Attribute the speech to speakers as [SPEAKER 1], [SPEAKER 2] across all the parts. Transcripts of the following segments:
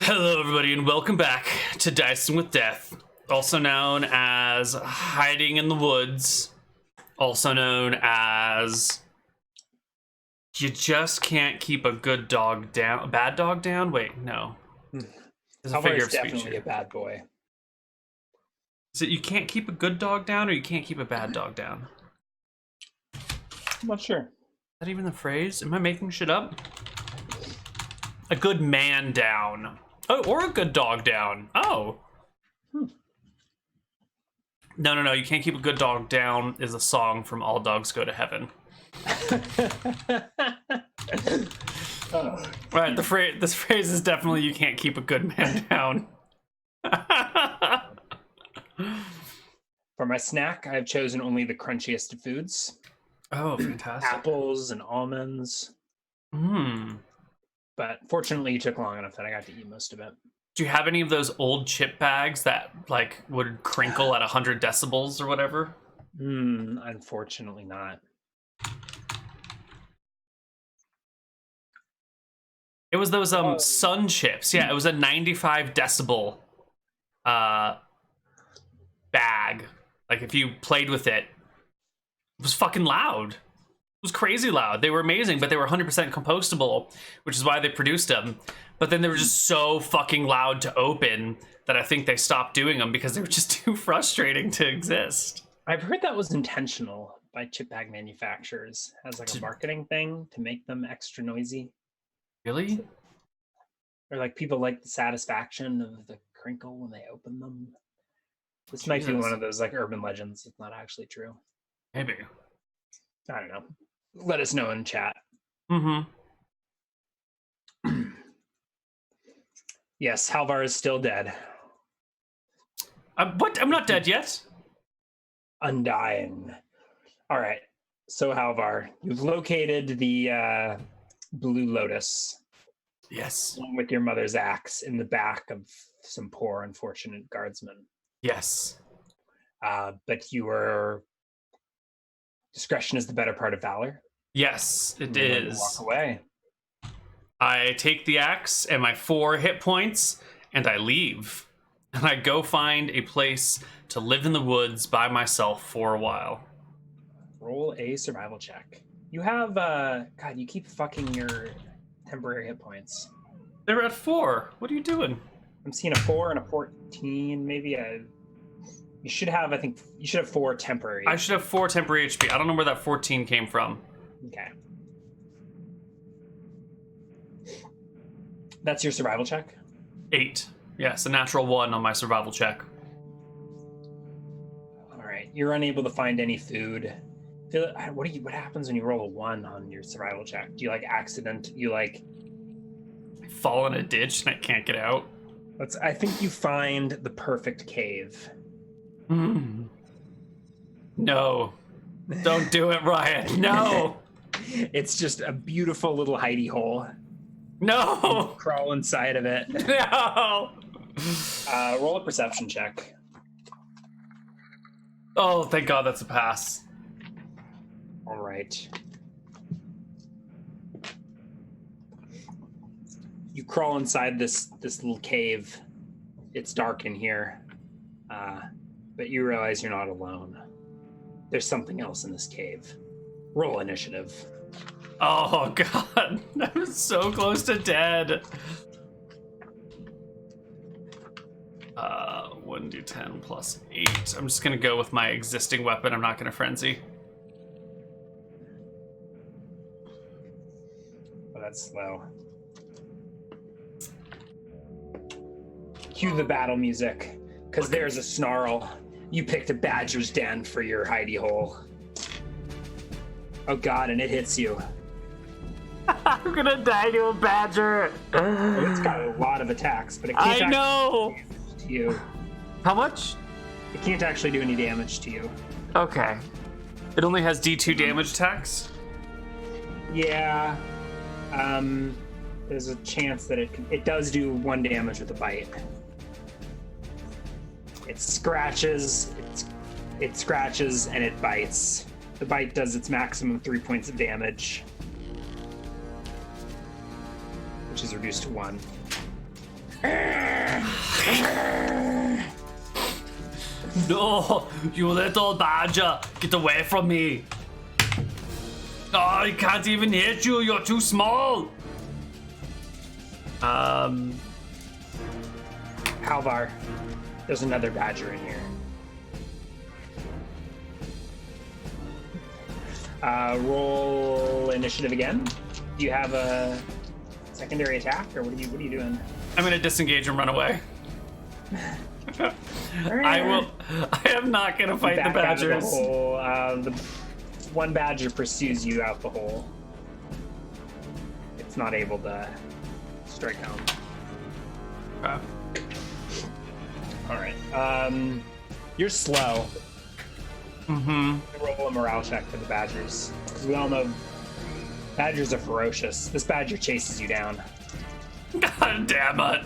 [SPEAKER 1] Hello, everybody, and welcome back to Dicing with Death, also known as Hiding in the Woods, also known as You Just Can't Keep a Good Dog Down. A bad dog down? Wait, no. There's a figure of speech
[SPEAKER 2] definitely
[SPEAKER 1] here.
[SPEAKER 2] a bad boy.
[SPEAKER 1] Is it you can't keep a good dog down, or you can't keep a bad dog down?
[SPEAKER 2] I'm not sure.
[SPEAKER 1] Is that even the phrase? Am I making shit up? A good man down. Oh, or a good dog down. Oh. No. You can't keep a good dog down is a song from All Dogs Go to Heaven. Right, this phrase is definitely you can't keep a good man down.
[SPEAKER 2] For my snack, I've chosen only the crunchiest of foods.
[SPEAKER 1] Oh, fantastic.
[SPEAKER 2] Apples and almonds. But fortunately, it took long enough that I got to eat most of it.
[SPEAKER 1] Do you have any of those old chip bags that like would crinkle at 100 decibels or whatever?
[SPEAKER 2] Unfortunately not.
[SPEAKER 1] It was those sun chips. Yeah, it was a 95 decibel bag. Like if you played with it, it was fucking loud. It was crazy loud. They were amazing, but they were 100% compostable, which is why they produced them. But then they were just so fucking loud to open that I think they stopped doing them because they were just too frustrating to exist.
[SPEAKER 2] I've heard that was intentional by chip bag manufacturers as like a marketing thing to make them extra noisy.
[SPEAKER 1] Really?
[SPEAKER 2] Or like people like the satisfaction of the crinkle when they open them. This might be one of those like urban legends. It's not actually true.
[SPEAKER 1] Maybe.
[SPEAKER 2] I don't know. Let us know in chat. Yes, Halvar is still dead.
[SPEAKER 1] What? I'm not dead yet.
[SPEAKER 2] Undying. All right. So Halvar, you've located the Blue Lotus.
[SPEAKER 1] Yes.
[SPEAKER 2] Along with your mother's axe in the back of some poor, unfortunate guardsmen.
[SPEAKER 1] Yes.
[SPEAKER 2] But you were... Discretion is the better part of valor.
[SPEAKER 1] Yes, it is.
[SPEAKER 2] Walk away.
[SPEAKER 1] I take the axe and my 4 hit points, and I leave. And I go find a place to live in the woods by myself for a while.
[SPEAKER 2] Roll a survival check. You have, God, you keep fucking your temporary hit points.
[SPEAKER 1] They're at 4. What are you doing?
[SPEAKER 2] I'm seeing a 4 and a 14, maybe a... You should have, I think, you should have 4 temporary.
[SPEAKER 1] I should have 4 temporary HP. I don't know where that 14 came from.
[SPEAKER 2] Okay. That's your survival check?
[SPEAKER 1] 8. Yes, a natural 1 on my survival check.
[SPEAKER 2] All right. You're unable to find any food. What happens when you roll a 1 on your survival check? Do you I
[SPEAKER 1] fall in a ditch and I can't get out?
[SPEAKER 2] I think you find the perfect cave.
[SPEAKER 1] No. Don't do it, Ryan. No.
[SPEAKER 2] It's just a beautiful little hidey hole.
[SPEAKER 1] No.
[SPEAKER 2] Crawl inside of it.
[SPEAKER 1] No.
[SPEAKER 2] Roll a perception check.
[SPEAKER 1] Oh, thank God that's a pass.
[SPEAKER 2] All right. You crawl inside this little cave. It's dark in here. But you realize you're not alone. There's something else in this cave. Roll initiative.
[SPEAKER 1] Oh, God. I'm so close to dead. 1d10 plus 8. I'm just going to go with my existing weapon. I'm not going to frenzy.
[SPEAKER 2] Oh, that's slow. Cue the battle music, because there's a snarl. You picked a badger's den for your hidey hole. Oh God, and it hits you.
[SPEAKER 1] I'm gonna die to a badger.
[SPEAKER 2] It's got a lot of attacks, but it can't
[SPEAKER 1] I know.
[SPEAKER 2] actually do any damage to you.
[SPEAKER 1] How much?
[SPEAKER 2] It can't actually do any damage to you.
[SPEAKER 1] Okay. It only has D2 damage attacks?
[SPEAKER 2] Yeah. There's a chance that it does do 1 damage with a bite. It scratches, it scratches, and it bites. The bite does its maximum 3 points of damage. which is reduced to 1.
[SPEAKER 1] No, you little badger, get away from me. Oh, I can't even hit you, you're too small.
[SPEAKER 2] Halvar, there's another badger in here. Roll initiative again. Do you have a secondary attack, or what are you doing?
[SPEAKER 1] I'm gonna disengage and run away. I am not gonna fight the
[SPEAKER 2] Back out of
[SPEAKER 1] badgers.
[SPEAKER 2] the hole. The one badger pursues you out the hole. It's not able to strike home.
[SPEAKER 1] Okay.
[SPEAKER 2] All right. You're slow. Roll a morale check for the badgers, because we all know badgers are ferocious. This badger chases you down.
[SPEAKER 1] God damn it.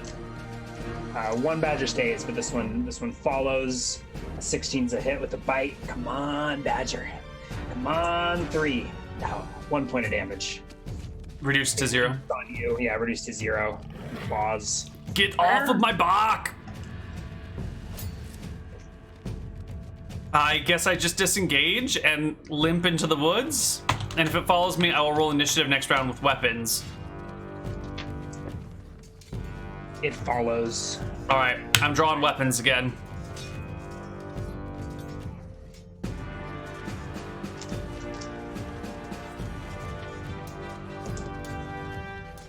[SPEAKER 2] One badger stays, but this one follows. A 16's a hit with a bite. Come on, badger. Come on, 3. Oh, 1 point of damage.
[SPEAKER 1] Reduced to 0.
[SPEAKER 2] On you. Yeah, reduced to 0. Claws.
[SPEAKER 1] Get off of my back! I guess I just disengage and limp into the woods. And if it follows me, I will roll initiative next round with weapons.
[SPEAKER 2] It follows.
[SPEAKER 1] All right, I'm drawing weapons again.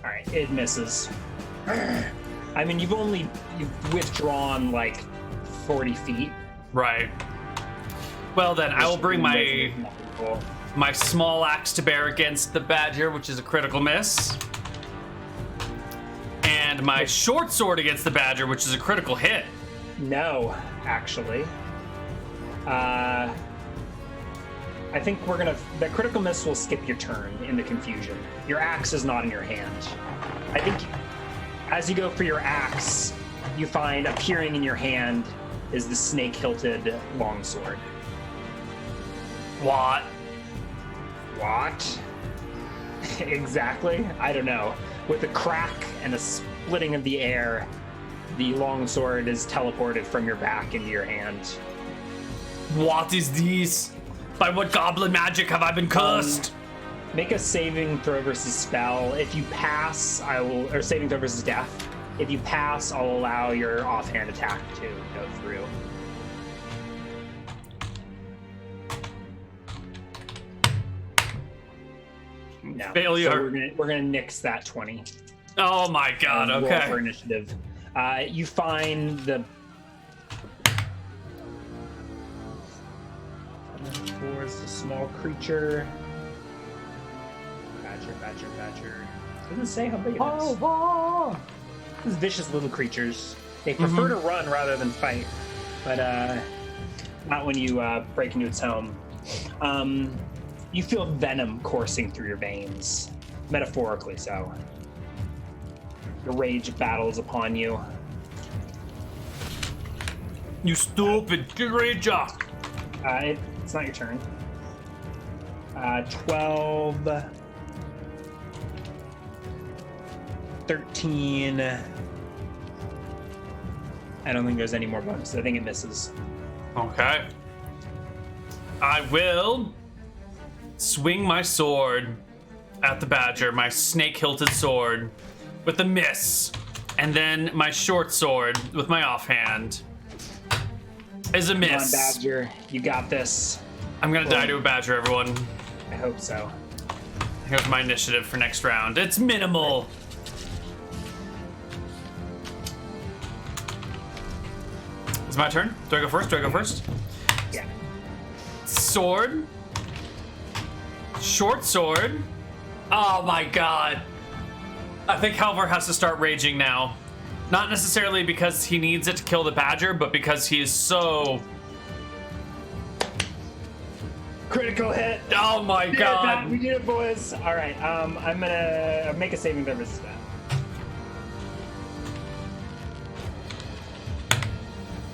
[SPEAKER 2] All right, it misses. I mean, you've withdrawn like 40 feet.
[SPEAKER 1] Right. Well then, I will bring my small axe to bear against the badger, which is a critical miss. And my short sword against the badger, which is a critical hit.
[SPEAKER 2] No, actually. I think the critical miss will skip your turn in the confusion. Your axe is not in your hand. I think as you go for your axe, you find appearing in your hand is the snake-hilted longsword.
[SPEAKER 1] What?
[SPEAKER 2] What? Exactly? I don't know. With a crack and a splitting of the air, the longsword is teleported from your back into your hand.
[SPEAKER 1] What is this? By what goblin magic have I been cursed?
[SPEAKER 2] Make a saving throw versus spell. If you pass, or saving throw versus death. If you pass, I'll allow your offhand attack to go through. No.
[SPEAKER 1] Failure.
[SPEAKER 2] So we're gonna nix that 20.
[SPEAKER 1] Oh my god,
[SPEAKER 2] Roll
[SPEAKER 1] okay.
[SPEAKER 2] for initiative. You find the 4 is the small creature. Badger. Doesn't say how big it is. These vicious little creatures. They prefer to run rather than fight, but not when you break into its home. You feel venom coursing through your veins, metaphorically so. The rage battles upon you.
[SPEAKER 1] You stupid creature!
[SPEAKER 2] It's not your turn. 12, 13. I don't think there's any more bonuses. I think it misses.
[SPEAKER 1] Okay. I will swing my sword at the badger, my snake-hilted sword, with a miss. And then my short sword with my offhand is a miss.
[SPEAKER 2] Come on, Badger. You got this.
[SPEAKER 1] I'm gonna die to a badger, everyone.
[SPEAKER 2] I hope so.
[SPEAKER 1] Here's my initiative for next round. It's minimal. It's my turn. Do I go first?
[SPEAKER 2] Yeah.
[SPEAKER 1] Sword. Short sword. Oh my god. I think Halvar has to start raging now. Not necessarily because he needs it to kill the badger, but because he is so...
[SPEAKER 2] Critical hit.
[SPEAKER 1] Oh my god.
[SPEAKER 2] We did it, boys. All right. I'm gonna make a saving throw versus that.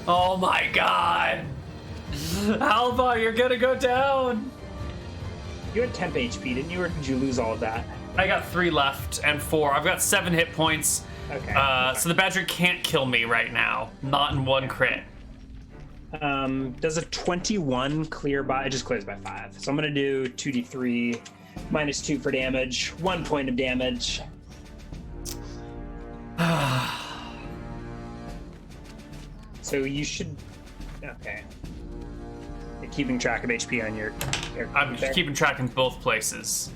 [SPEAKER 1] Oh my god. Halvar, you're gonna go down.
[SPEAKER 2] You had temp HP, didn't you, or did you lose all of that?
[SPEAKER 1] I got 3 left and 4. I've got 7 hit points.
[SPEAKER 2] Okay.
[SPEAKER 1] So the badger can't kill me right now. Not in 1 crit.
[SPEAKER 2] Does a 21 clear by? It just clears by 5. So I'm gonna do 2d3 minus 2 for damage. 1 point of damage. So you should. Okay. You're keeping track of HP on your.
[SPEAKER 1] I'm keeping track in both places.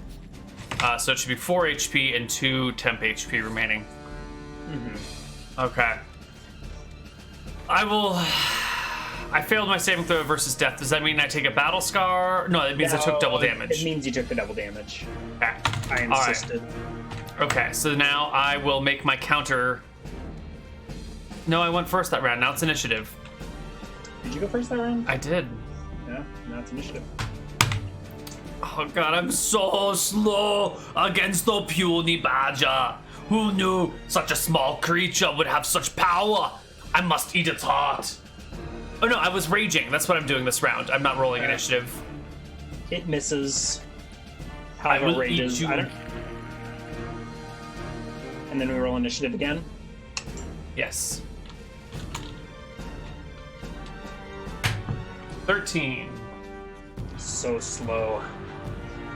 [SPEAKER 1] So it should be 4 HP and 2 temp HP remaining. Okay. I failed my saving throw versus death. Does that mean I take a battle scar? No, it means I took double damage.
[SPEAKER 2] It means you took the double damage.
[SPEAKER 1] Okay.
[SPEAKER 2] I insisted.
[SPEAKER 1] Right. Okay, so now I will make my counter. No, I went first that round. Now it's initiative.
[SPEAKER 2] Did you go first that round?
[SPEAKER 1] I did.
[SPEAKER 2] Yeah, now it's initiative.
[SPEAKER 1] Oh god, I'm so slow against the puny badger. Who knew such a small creature would have such power? I must eat its heart. Oh no, I was raging. That's what I'm doing this round. I'm not rolling initiative.
[SPEAKER 2] It misses.
[SPEAKER 1] I will
[SPEAKER 2] rages.
[SPEAKER 1] eat you.
[SPEAKER 2] And then we roll initiative again.
[SPEAKER 1] Yes. 13.
[SPEAKER 2] So slow.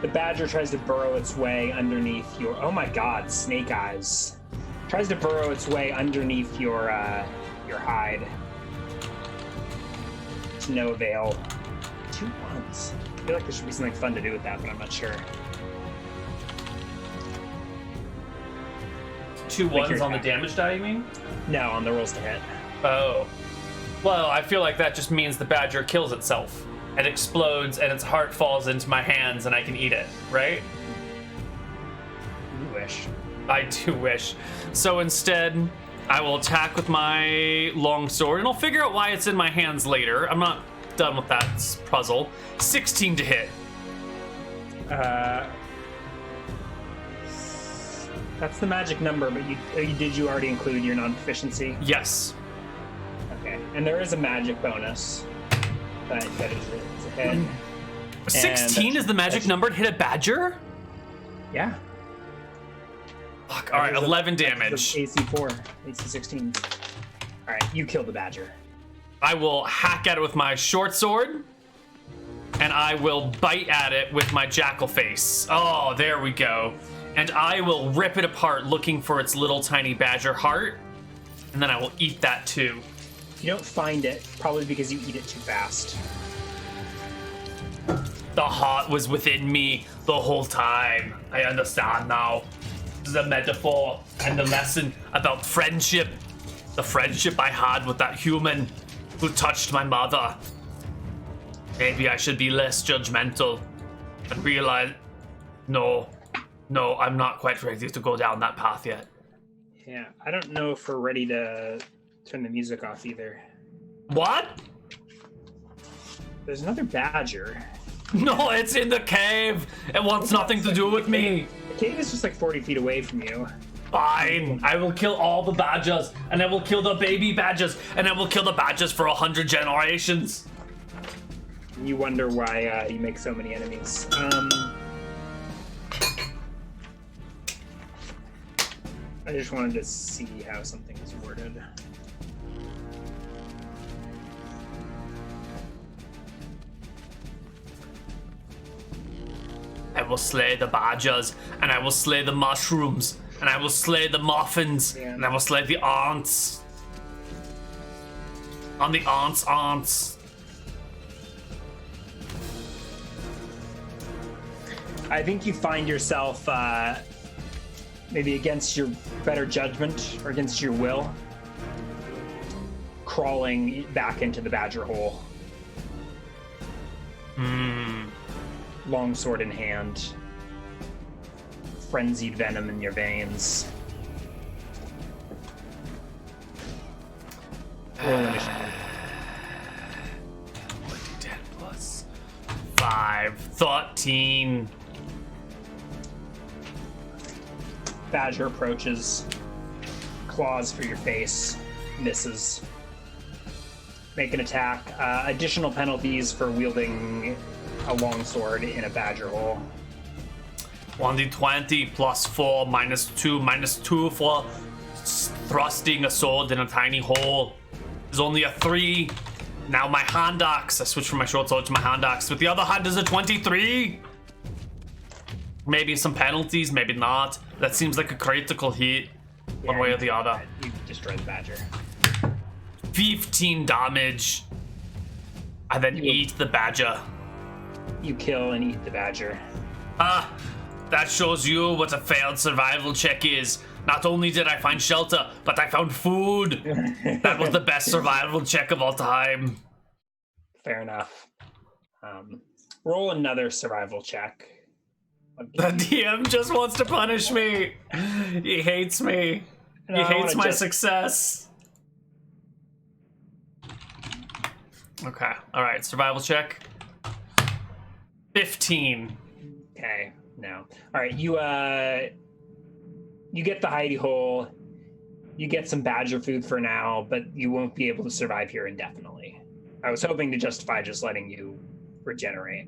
[SPEAKER 2] The badger tries to burrow its way underneath your. Oh my god, snake eyes. Tries to burrow its way underneath your hide. To no avail. 2 1s. I feel like there should be something fun to do with that, but I'm not sure.
[SPEAKER 1] 2 1s on the damage die, you mean?
[SPEAKER 2] No, on the rolls to hit.
[SPEAKER 1] Oh. Well, I feel like that just means the badger kills itself. It explodes and its heart falls into my hands and I can eat it, right?
[SPEAKER 2] You wish.
[SPEAKER 1] I do wish. So instead, I will attack with my longsword and I'll figure out why it's in my hands later. I'm not done with that puzzle. 16 to hit.
[SPEAKER 2] That's the magic number, but did you already include your non-proficiency?
[SPEAKER 1] Yes.
[SPEAKER 2] Okay, and there is a magic bonus. That is a hit.
[SPEAKER 1] 16 is the magic number to hit a badger?
[SPEAKER 2] Yeah.
[SPEAKER 1] Fuck, alright, 11 damage.
[SPEAKER 2] AC 4, AC 16. Alright, you kill the badger.
[SPEAKER 1] I will hack at it with my short sword, and I will bite at it with my jackal face. Oh, there we go. And I will rip it apart looking for its little tiny badger heart, and then I will eat that too.
[SPEAKER 2] You don't find it, probably because you eat it too fast.
[SPEAKER 1] The heart was within me the whole time. I understand now. The metaphor and the lesson about friendship. The friendship I had with that human who touched my mother. Maybe I should be less judgmental and realize, no, I'm not quite ready to go down that path yet.
[SPEAKER 2] Yeah, I don't know if we're ready to turn the music off either.
[SPEAKER 1] What?
[SPEAKER 2] There's another badger.
[SPEAKER 1] No, it's in the cave. It wants nothing to do with me.
[SPEAKER 2] The cave is just like 40 feet away from you.
[SPEAKER 1] Fine. I will kill all the badgers, and I will kill the baby badgers, and I will kill the badgers for 100 generations.
[SPEAKER 2] You wonder why you make so many enemies. I just wanted to see how something is worded.
[SPEAKER 1] I will slay the badgers, and I will slay the mushrooms, and I will slay the muffins, and I will slay the ants. On the ants.
[SPEAKER 2] I think you find yourself maybe against your better judgment or against your will, crawling back into the badger hole. Longsword in hand, frenzied venom in your veins. Roll initiative.
[SPEAKER 1] 10 plus 5, 13.
[SPEAKER 2] Badger approaches, claws for your face, misses. Make an attack. Additional penalties for wielding a longsword in a badger hole.
[SPEAKER 1] 1d20 plus 4 minus 2 minus 2 for thrusting a sword in a tiny hole. There's only a 3. Now my hand axe. I switch from my short sword to my hand axe. With the other hand is a 23. Maybe some penalties, maybe not. That seems like a critical hit, one way or the other.
[SPEAKER 2] You destroy the badger.
[SPEAKER 1] 15 damage. I then eat the badger.
[SPEAKER 2] You kill and eat the badger.
[SPEAKER 1] Ah, that shows you what a failed survival check is. Not only did I find shelter, but I found food. That was the best survival check of all time.
[SPEAKER 2] Fair enough. Roll another survival check.
[SPEAKER 1] The DM just wants to punish me. He hates me. He hates my success. Okay. All right. Survival check. 15.
[SPEAKER 2] Okay. No. All right. You get the hidey hole. You get some badger food for now, but you won't be able to survive here indefinitely. I was hoping to justify just letting you regenerate.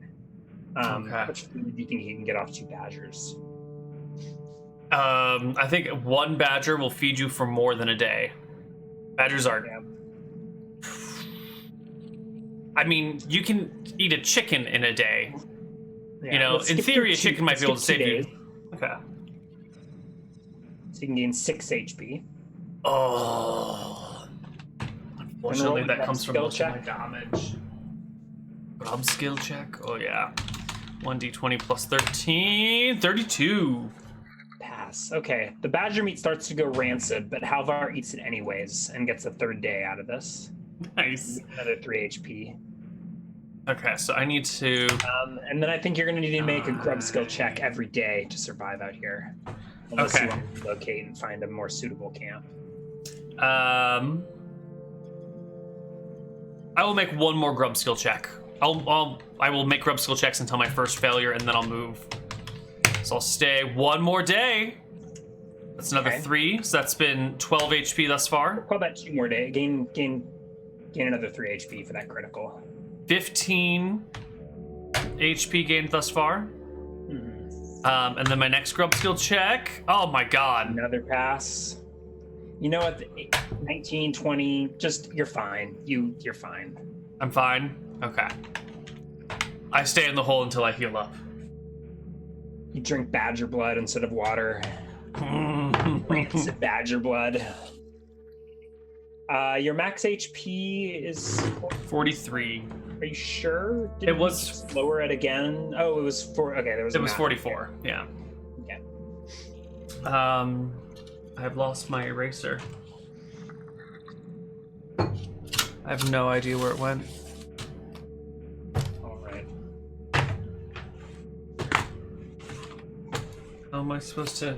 [SPEAKER 2] How much food do you think you can get off 2 badgers?
[SPEAKER 1] I think 1 badger will feed you for more than a day. Badgers are...
[SPEAKER 2] Yeah.
[SPEAKER 1] I mean, you can eat a chicken in a day.
[SPEAKER 2] Yeah,
[SPEAKER 1] You know, in theory, a chicken might be able to save you. Okay.
[SPEAKER 2] So you can gain 6 HP.
[SPEAKER 1] Oh. Unfortunately, that comes from most of my damage. Grub skill check? Oh, yeah. 1d20 plus 13. 32.
[SPEAKER 2] Pass. Okay. The badger meat starts to go rancid, but Halvar eats it anyways and gets a 3rd day out of this.
[SPEAKER 1] Nice.
[SPEAKER 2] Another 3 HP.
[SPEAKER 1] Okay, so I need to...
[SPEAKER 2] and then I think you're going to need to make a grub skill check every day to survive out here. Unless you want to locate and find a more suitable camp.
[SPEAKER 1] I will make 1 more grub skill check. I will make grub skill checks until my first failure, and then I'll move. So I'll stay 1 more day. That's another 3. So that's been 12 HP thus far.
[SPEAKER 2] Call that 2 more days. Gain another 3 HP for that critical.
[SPEAKER 1] 15 HP gained thus far. And then my next grub skill check. Oh my god.
[SPEAKER 2] Another pass. You know what? 19, 20. Just you're fine. You're fine.
[SPEAKER 1] I'm fine. Okay. I stay in the hole until I heal up.
[SPEAKER 2] You drink badger blood instead of water. Rancid badger blood. Your max HP is
[SPEAKER 1] 43.
[SPEAKER 2] Are you sure?
[SPEAKER 1] It was
[SPEAKER 2] lower it again. Oh, it was 4. Okay, there was.
[SPEAKER 1] It was 44. Yeah.
[SPEAKER 2] Okay.
[SPEAKER 1] I've lost my eraser. I have no idea where it went.
[SPEAKER 2] All right.
[SPEAKER 1] How am I supposed to?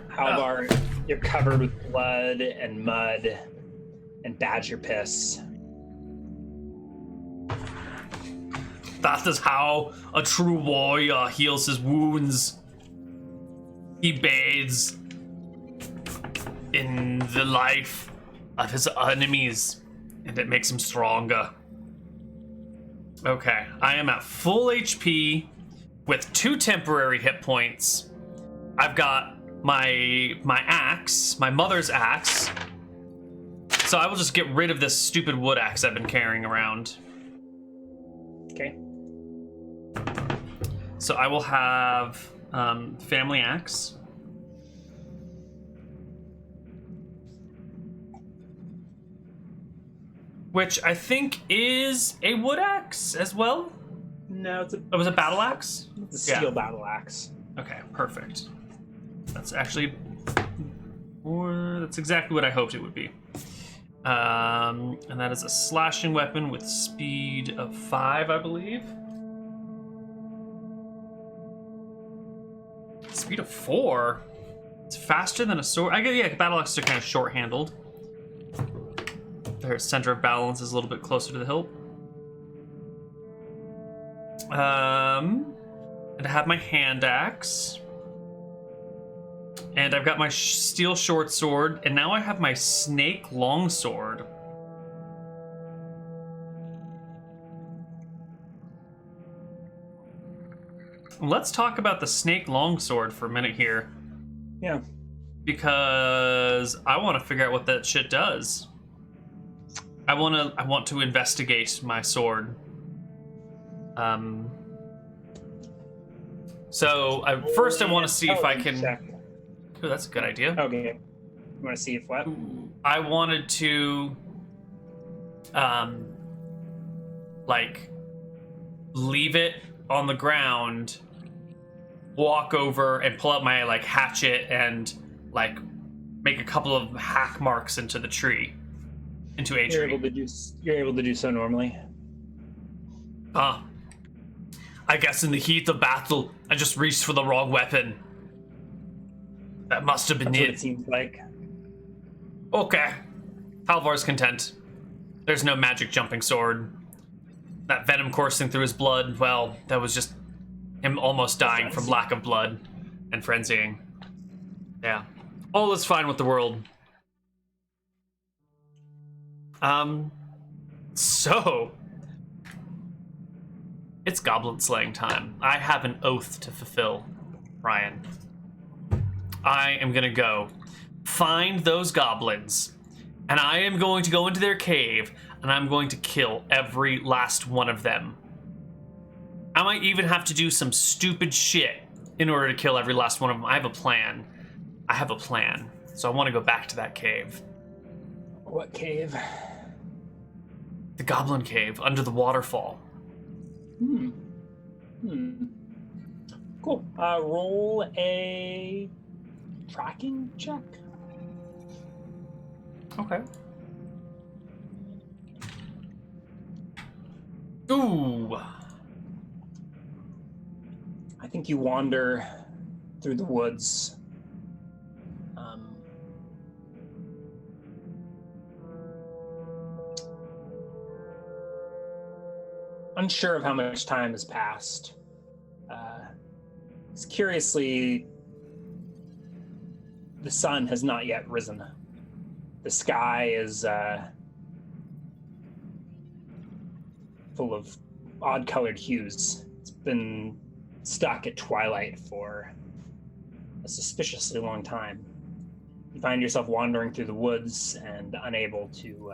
[SPEAKER 2] Halvar, you're covered with blood and mud and badger piss.
[SPEAKER 1] That is how a true warrior heals his wounds. He bathes in the life of his enemies, and it makes him stronger. Okay, I am at full HP with 2 temporary hit points. I've got my axe, my mother's axe. So I will just get rid of this stupid wood axe I've been carrying around.
[SPEAKER 2] Okay.
[SPEAKER 1] So I will have family axe. Which I think is a wood axe as well.
[SPEAKER 2] No, it
[SPEAKER 1] was a battle axe?
[SPEAKER 2] It's a steel battle axe.
[SPEAKER 1] Okay, perfect. That's actually... that's exactly what I hoped it would be. And that is a slashing weapon with speed of 5, I believe. Speed of 4? It's faster than a sword. I guess, yeah, battle axes are kind of short-handled. Their center of balance is a little bit closer to the hilt. And I have my hand axe. And I've got my steel short sword, and now I have my snake long sword. let's talk about the snake longsword for a minute here.
[SPEAKER 2] Yeah.
[SPEAKER 1] Because I want to figure out what that shit does. I want to investigate my sword. So first I want to see if I can.
[SPEAKER 2] Check.
[SPEAKER 1] Ooh, that's a good idea.
[SPEAKER 2] Okay. You want to see if what?
[SPEAKER 1] I wanted to, like, leave it on the ground, walk over and pull out my like hatchet and like make a couple of hack marks into the tree, into a tree.
[SPEAKER 2] You're able to do so normally.
[SPEAKER 1] I guess in the heat of battle, I just reached for the wrong weapon. That must have been
[SPEAKER 2] That's what
[SPEAKER 1] it.
[SPEAKER 2] it seems like.
[SPEAKER 1] Okay. Halvar's content. There's no magic jumping sword. That venom coursing through his blood, well, that was just him almost dying from lack of blood and frenzying. Yeah. All is fine with the world. So... It's goblin slaying time. I have an oath to fulfill, Ryan. I am gonna go find those goblins, and I am going to go into their cave, and I'm going to kill every last one of them. I might even have to do some stupid shit in order to kill every last one of them. I have a plan. So I want to go back to that cave.
[SPEAKER 2] What cave?
[SPEAKER 1] The goblin cave under the waterfall.
[SPEAKER 2] Cool. Roll a tracking check.
[SPEAKER 1] Okay. Ooh.
[SPEAKER 2] I think you wander through the woods. Unsure of how much time has passed. Curiously, the sun has not yet risen. The sky is full of odd-colored hues. It's been stuck at twilight for a suspiciously long time. You find yourself wandering through the woods and unable to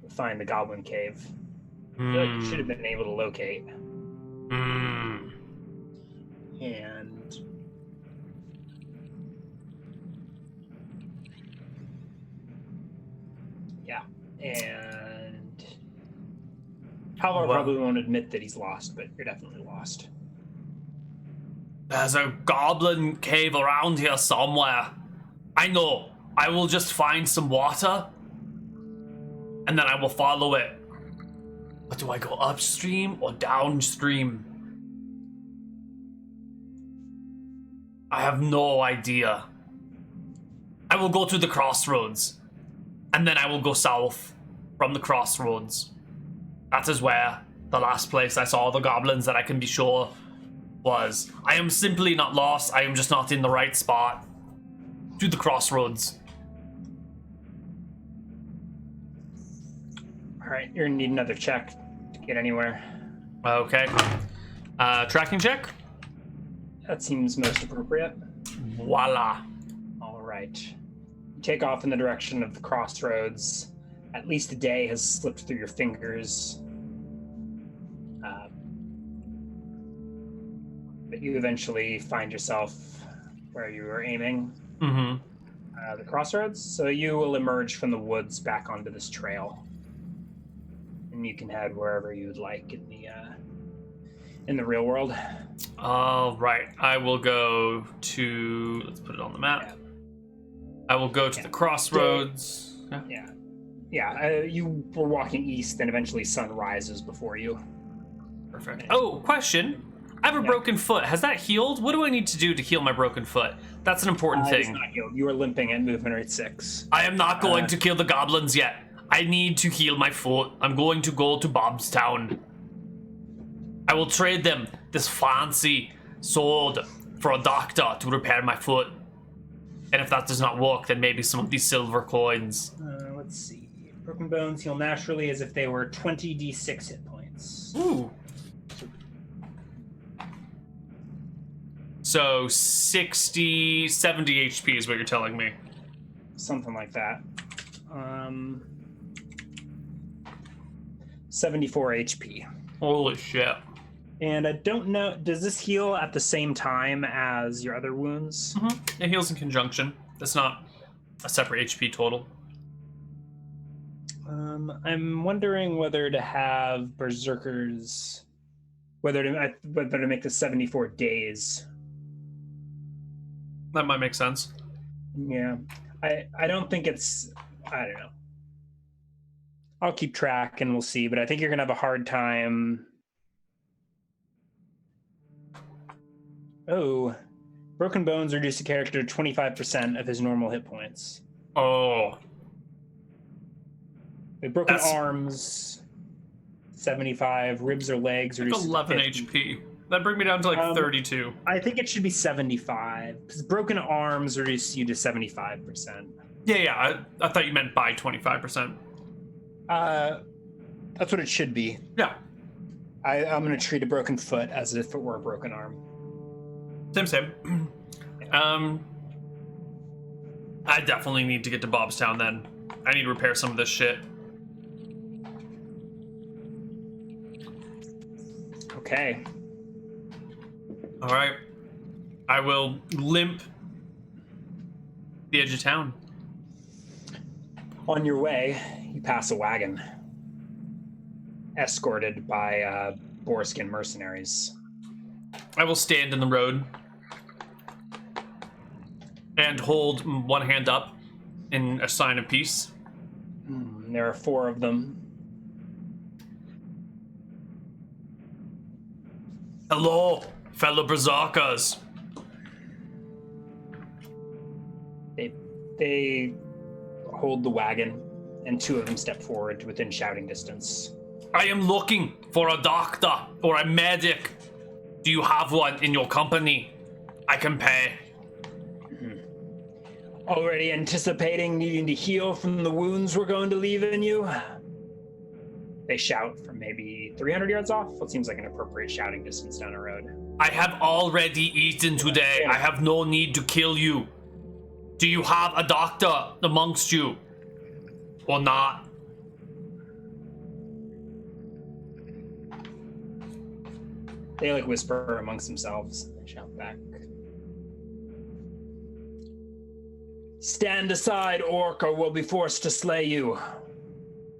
[SPEAKER 2] find the goblin cave. I feel like you should have been able to locate. And yeah, and Halvar probably won't admit that he's lost, but you're definitely lost.
[SPEAKER 1] There's a goblin cave around here somewhere. I know. I will just find some water, and then I will follow it. But do I go upstream or downstream? I have no idea. I will go to the crossroads, and then I will go south from the crossroads. That is where the last place I saw the goblins that I can be sure was. I am simply not lost. I am just not in the right spot. To the crossroads.
[SPEAKER 2] All right, you're gonna need another check to get anywhere.
[SPEAKER 1] Okay. Tracking check?
[SPEAKER 2] That seems most appropriate.
[SPEAKER 1] Voila.
[SPEAKER 2] All right. You take off in the direction of the crossroads. At least a day has slipped through your fingers. But you eventually find yourself where you were aiming. The crossroads. So you will emerge from the woods back onto this trail. And you can head wherever you would like in the real world.
[SPEAKER 1] All right. I will go to... Let's put it on the map. Yeah. I will go to the crossroads.
[SPEAKER 2] You were walking east, and eventually sun rises before you.
[SPEAKER 1] Perfect. Oh, question. I have a broken foot. Has that healed? What do I need to do to heal my broken foot? That's an important thing.
[SPEAKER 2] It's not healed. You are limping at movement rate 6.
[SPEAKER 1] I am not going to kill the goblins yet. I need to heal my foot. I'm going to go to Bobstown. I will trade them this fancy sword for a doctor to repair my foot. And if that does not work, then maybe some of these silver coins.
[SPEAKER 2] Let's see. Broken bones heal naturally as if they were 20d6 hit points.
[SPEAKER 1] Ooh. So 60, 70 HP is what you're telling me.
[SPEAKER 2] Something like that. 74 HP.
[SPEAKER 1] Holy shit.
[SPEAKER 2] And I don't know, does this heal at the same time as your other wounds?
[SPEAKER 1] Mm-hmm. It heals in conjunction. That's not a separate HP total.
[SPEAKER 2] I'm wondering whether to have Berserkers, whether to make the 74 days.
[SPEAKER 1] That might make sense.
[SPEAKER 2] Yeah, I don't think it's, I don't know. I'll keep track and we'll see, but I think you're gonna have a hard time. Oh, Broken Bones reduce a character 25% of his normal hit points.
[SPEAKER 1] Oh.
[SPEAKER 2] With broken arms, 75. Ribs or legs reduce
[SPEAKER 1] 11 HP. That'd bring me down to like 32.
[SPEAKER 2] I think it should be 75 because broken arms reduce you to 75%.
[SPEAKER 1] Yeah. I thought you meant by 25%.
[SPEAKER 2] That's what it should be.
[SPEAKER 1] Yeah.
[SPEAKER 2] I'm going to treat a broken foot as if it were a broken arm.
[SPEAKER 1] Same. I definitely need to get to Bobstown then. I need to repair some of this shit.
[SPEAKER 2] Okay.
[SPEAKER 1] All right. I will limp the edge of town.
[SPEAKER 2] On your way, you pass a wagon escorted by boarskin mercenaries.
[SPEAKER 1] I will stand in the road and hold one hand up in a sign of peace.
[SPEAKER 2] There are 4 of them.
[SPEAKER 1] Hello, fellow berserkers.
[SPEAKER 2] They hold the wagon, and 2 of them step forward within shouting distance.
[SPEAKER 1] I am looking for a doctor or a medic. Do you have one in your company? I can pay.
[SPEAKER 2] Already anticipating needing to heal from the wounds we're going to leave in you? They shout from maybe 300 yards off. What seems like an appropriate shouting distance down the road.
[SPEAKER 1] I have already eaten today. I have no need to kill you. Do you have a doctor amongst you? Or not?
[SPEAKER 2] They like whisper amongst themselves. They shout back. Stand aside, orc, or we'll be forced to slay you.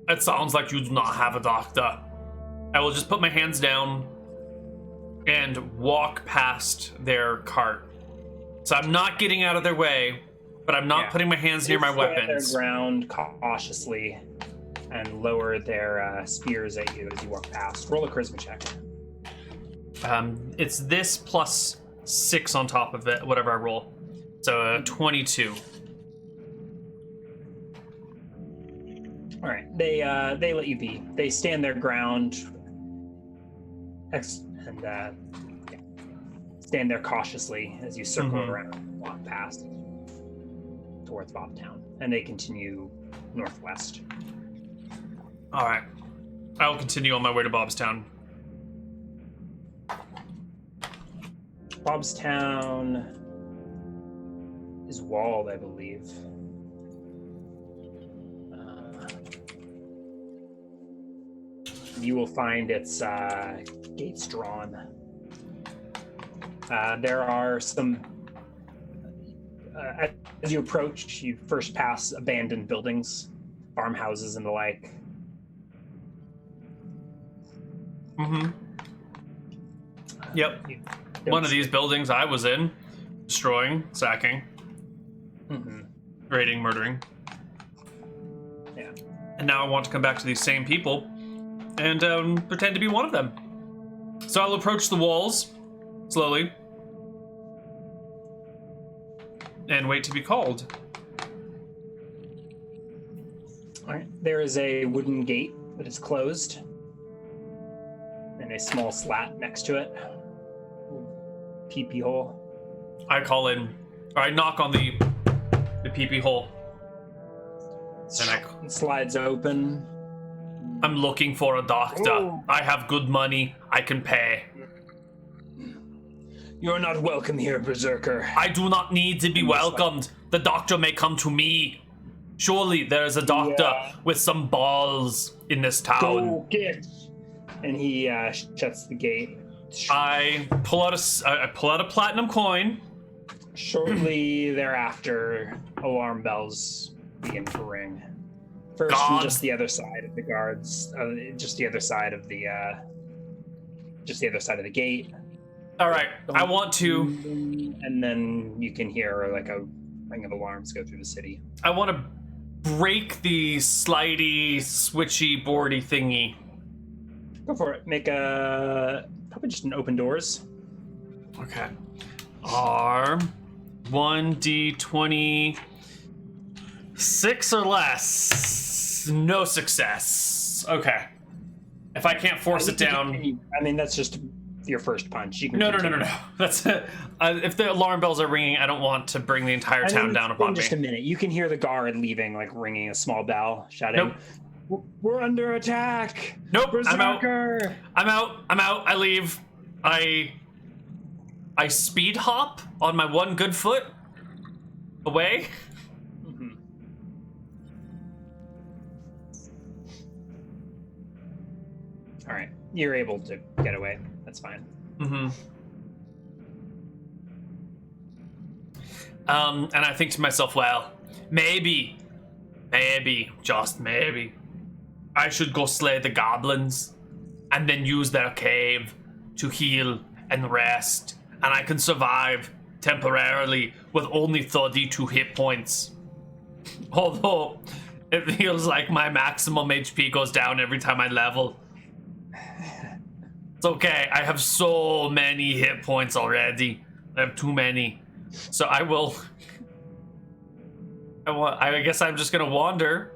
[SPEAKER 1] It sounds like you do not have a doctor. I will just put my hands down and walk past their cart. So I'm not getting out of their way, but I'm not putting my hands near my weapons.
[SPEAKER 2] Their ground cautiously and lower their spears at you as you walk past. Roll a charisma check.
[SPEAKER 1] It's this plus 6 on top of it, whatever I roll. So 22.
[SPEAKER 2] All right, they let you be. They stand their ground, and stand there cautiously as you circle around, and walk past towards Bobtown, and they continue northwest.
[SPEAKER 1] All right, I will continue on my way to Bobstown.
[SPEAKER 2] Bobstown is walled, I believe. You will find its gates drawn. There are some... as you approach, you first pass abandoned buildings, farmhouses and the like.
[SPEAKER 1] Yep. One of these buildings I was in, destroying, sacking, raiding, murdering.
[SPEAKER 2] Yeah.
[SPEAKER 1] And now I want to come back to these same people and pretend to be one of them. So I'll approach the walls slowly and wait to be called.
[SPEAKER 2] All right. There is a wooden gate that is closed and a small slat next to it. Peepee hole.
[SPEAKER 1] I call in, or I knock on the peepee hole. And
[SPEAKER 2] It slides open.
[SPEAKER 1] I'm looking for a doctor.
[SPEAKER 2] Oh.
[SPEAKER 1] I have good money. I can pay.
[SPEAKER 2] You're not welcome here, Berserker.
[SPEAKER 1] I do not need to be welcomed. The doctor may come to me. Surely there is a doctor with some balls in this town.
[SPEAKER 2] Go get. And he shuts the gate.
[SPEAKER 1] I pull out a platinum coin.
[SPEAKER 2] Shortly thereafter, alarm bells begin to ring. First from just the other side of the guards, just the other side of the gate.
[SPEAKER 1] All right, I want to.
[SPEAKER 2] And then you can hear like a ring of alarms go through the city.
[SPEAKER 1] I want to break the slidey, switchy, boardy thingy.
[SPEAKER 2] Go for it. Make probably just an open doors.
[SPEAKER 1] Okay. R 1d20 6 or less. No success. Okay. If I can't force it down.
[SPEAKER 2] I mean, that's just your first punch. You can
[SPEAKER 1] No. That's it. If the alarm bells are ringing, I don't want to bring the entire town down upon me.
[SPEAKER 2] Just a minute. You can hear the guard leaving, like ringing a small bell, shouting, "We're under attack!"
[SPEAKER 1] Nope.
[SPEAKER 2] Berserker!
[SPEAKER 1] I'm out. I leave. I speed hop on my one good foot away.
[SPEAKER 2] Mm-hmm. All right, you're able to get away. That's fine.
[SPEAKER 1] Mm-hmm. And I think to myself, well, maybe, just maybe, I should go slay the goblins and then use their cave to heal and rest, and I can survive temporarily with only 32 hit points. Although it feels like my maximum HP goes down every time I level. It's okay, I have so many hit points already. I have too many. So I guess I'm just gonna wander.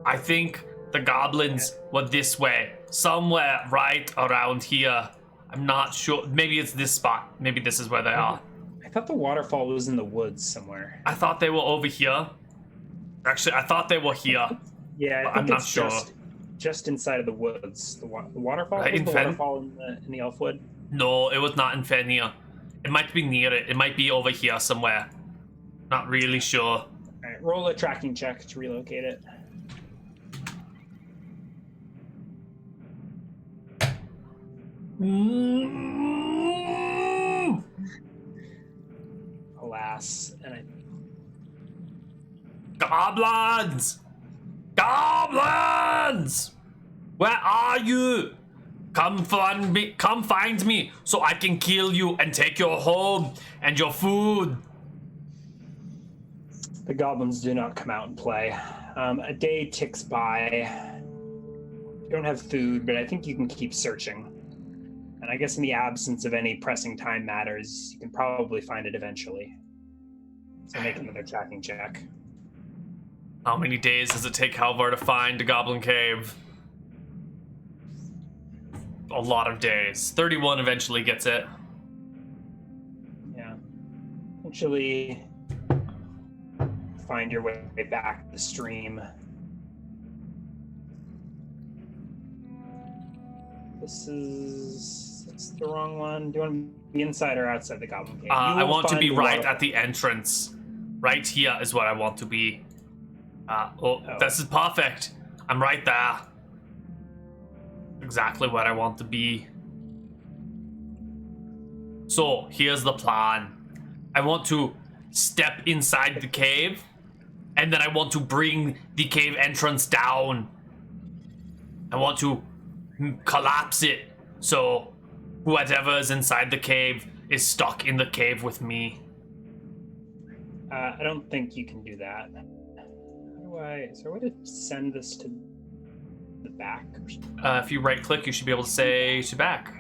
[SPEAKER 1] I think the goblins were this way. Somewhere right around here. I'm not sure. Maybe it's this spot. Maybe this is where they are.
[SPEAKER 2] I thought the waterfall was in the woods somewhere.
[SPEAKER 1] I thought they were over here. Actually, I thought they were here.
[SPEAKER 2] Yeah, I think
[SPEAKER 1] I'm not
[SPEAKER 2] it's
[SPEAKER 1] sure.
[SPEAKER 2] Just inside of the woods. The waterfall?
[SPEAKER 1] Right,
[SPEAKER 2] Was
[SPEAKER 1] in
[SPEAKER 2] the
[SPEAKER 1] Fen?
[SPEAKER 2] waterfall in the Elfwood?
[SPEAKER 1] No, it was not in Fenrir. It might be near it. It might be over here somewhere. Not really sure.
[SPEAKER 2] All right, roll a tracking check to relocate it. Alas, and
[SPEAKER 1] Goblins! Goblins! Where are you? Come find me, so I can kill you and take your home and your food.
[SPEAKER 2] the goblins do not come out and play. A day ticks by. You don't have food, but I think you can keep searching. And I guess in the absence of any pressing time matters, you can probably find it eventually. So make another tracking check.
[SPEAKER 1] How many days does it take Halvar to find a goblin cave? A lot of days. 31 eventually gets it.
[SPEAKER 2] Yeah. Eventually find your way back to the stream. This is the wrong one. Do you want to be inside or outside the goblin cave?
[SPEAKER 1] I want to be right
[SPEAKER 2] waterfall.
[SPEAKER 1] at the entrance. Right here is what I want to be. This is perfect. I'm right there. Exactly what I want to be. So, here's the plan. I want to step inside the cave, and then I want to bring the cave entrance down. I want to collapse it, so whatever is inside the cave is stuck in the cave with me.
[SPEAKER 2] I don't think you can do that. Is there a way to send this to the back?
[SPEAKER 1] If you right click, you should be able to say to back.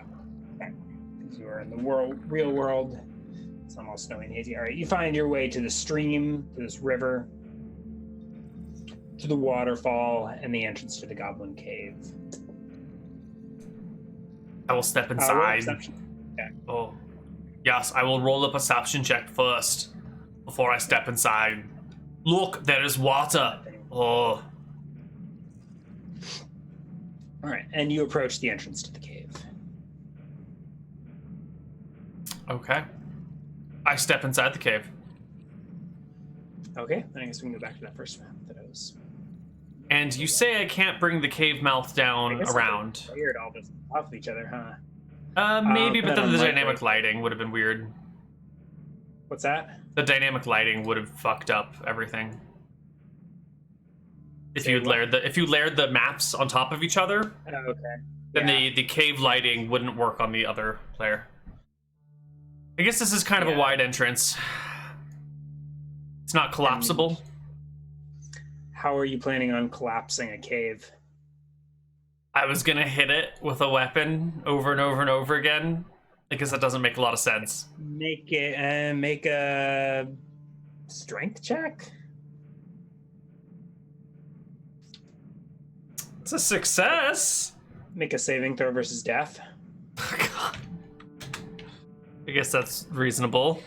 [SPEAKER 2] Because you are in the real world. It's almost snowy and hazy. All right, you find your way to the stream, to this river, to the waterfall, and the entrance to the goblin cave.
[SPEAKER 1] I will step
[SPEAKER 2] Roll
[SPEAKER 1] inside.
[SPEAKER 2] perception. Okay.
[SPEAKER 1] Oh, yes, I will roll a perception check first before I step inside. Look, there is water. Oh.
[SPEAKER 2] All right, and you approach the entrance to the cave.
[SPEAKER 1] Okay. I step inside the cave.
[SPEAKER 2] Okay, then I guess we can go back to that first map that I was.
[SPEAKER 1] And you say I can't bring the cave mouth
[SPEAKER 2] I
[SPEAKER 1] down
[SPEAKER 2] guess
[SPEAKER 1] around.
[SPEAKER 2] layered all this off each other, huh?
[SPEAKER 1] Maybe, but then the
[SPEAKER 2] unlikely.
[SPEAKER 1] dynamic lighting would have been weird.
[SPEAKER 2] What's that?
[SPEAKER 1] The dynamic lighting would have fucked up everything. If
[SPEAKER 2] Say
[SPEAKER 1] you
[SPEAKER 2] what?
[SPEAKER 1] layered the maps on top of each other,
[SPEAKER 2] Oh, okay.
[SPEAKER 1] then
[SPEAKER 2] Yeah.
[SPEAKER 1] the cave lighting wouldn't work on the other player. I guess this is kind of a wide entrance. It's not collapsible.
[SPEAKER 2] How are you planning on collapsing a cave?
[SPEAKER 1] I was gonna hit it with a weapon over and over and over again. I guess that doesn't make a lot of sense.
[SPEAKER 2] Make a strength check.
[SPEAKER 1] It's a success.
[SPEAKER 2] Make a saving throw versus death.
[SPEAKER 1] God. I guess that's reasonable.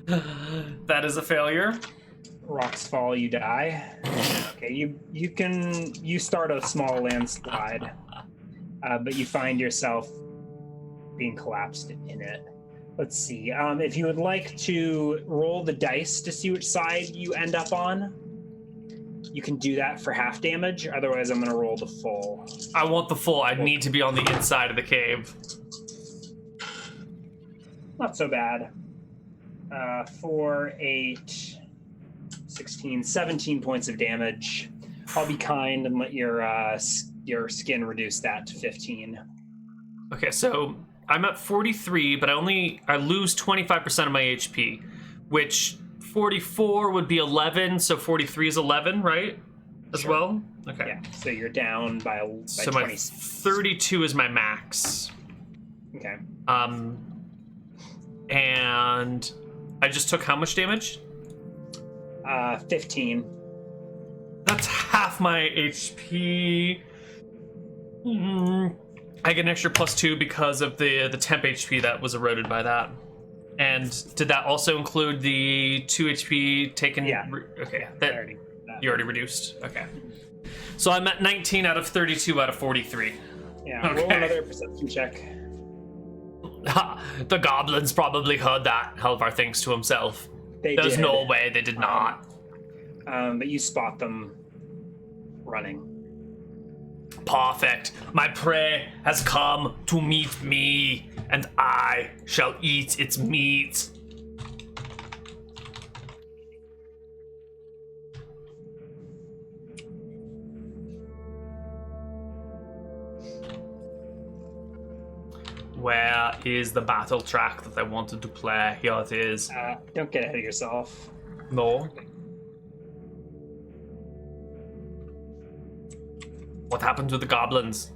[SPEAKER 1] That is a failure.
[SPEAKER 2] Rocks fall, you die. Okay, you start a small landslide, but you find yourself being collapsed in it. Let's see. If you would like to roll the dice to see which side you end up on, you can do that for half damage. Otherwise, I'm going to roll the full.
[SPEAKER 1] I want the full. I need to be on the inside of the cave.
[SPEAKER 2] Not so bad. 4, 8, 16, 17 points of damage. I'll be kind and let your skin reduce that to 15.
[SPEAKER 1] Okay, so I'm at 43, but I lose 25% of my HP, which 44 would be 11, so 43 is 11, right? As
[SPEAKER 2] Sure.
[SPEAKER 1] well? Okay.
[SPEAKER 2] Yeah, so you're down by
[SPEAKER 1] So
[SPEAKER 2] 20.
[SPEAKER 1] my 32 is my max.
[SPEAKER 2] Okay.
[SPEAKER 1] And I just took how much damage?
[SPEAKER 2] 15.
[SPEAKER 1] That's half my HP. I get an extra +2 because of the temp HP that was eroded by that. And did that also include the 2 HP taken?
[SPEAKER 2] Yeah.
[SPEAKER 1] Okay.
[SPEAKER 2] You
[SPEAKER 1] You already reduced. Okay. So I'm at 19 out of 32 out of 43.
[SPEAKER 2] Yeah, roll
[SPEAKER 1] Okay.
[SPEAKER 2] another perception check.
[SPEAKER 1] Ha! The goblins probably heard that, Halvar thinks to himself. There's
[SPEAKER 2] Did.
[SPEAKER 1] no way they did not.
[SPEAKER 2] But you spot them running.
[SPEAKER 1] Perfect. My prey has come to meet me, and I shall eat its meat. Where is the battle track that I wanted to play? Here it is.
[SPEAKER 2] Don't get ahead of yourself.
[SPEAKER 1] No. What happened to the goblins?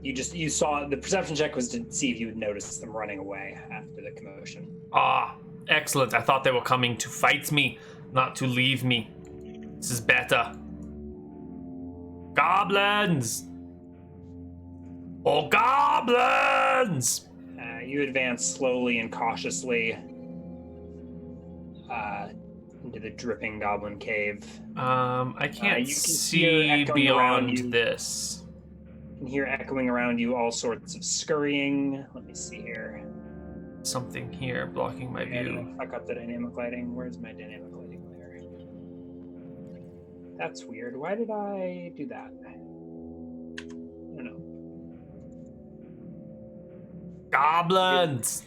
[SPEAKER 2] You saw the perception check was to see if you would notice them running away after the commotion.
[SPEAKER 1] Ah, excellent. I thought they were coming to fight me, not to leave me. This is better. Goblins! Oh, goblins!
[SPEAKER 2] You advance slowly and cautiously into the dripping goblin cave.
[SPEAKER 1] I can't
[SPEAKER 2] you can hear
[SPEAKER 1] see
[SPEAKER 2] echoing around
[SPEAKER 1] beyond
[SPEAKER 2] you.
[SPEAKER 1] this.
[SPEAKER 2] You can hear echoing around you all sorts of scurrying. Let me see here.
[SPEAKER 1] Something here blocking my view.
[SPEAKER 2] Fuck up the dynamic lighting. Where's my dynamic lighting layer? That's weird. Why did I do that? I don't know.
[SPEAKER 1] Goblins!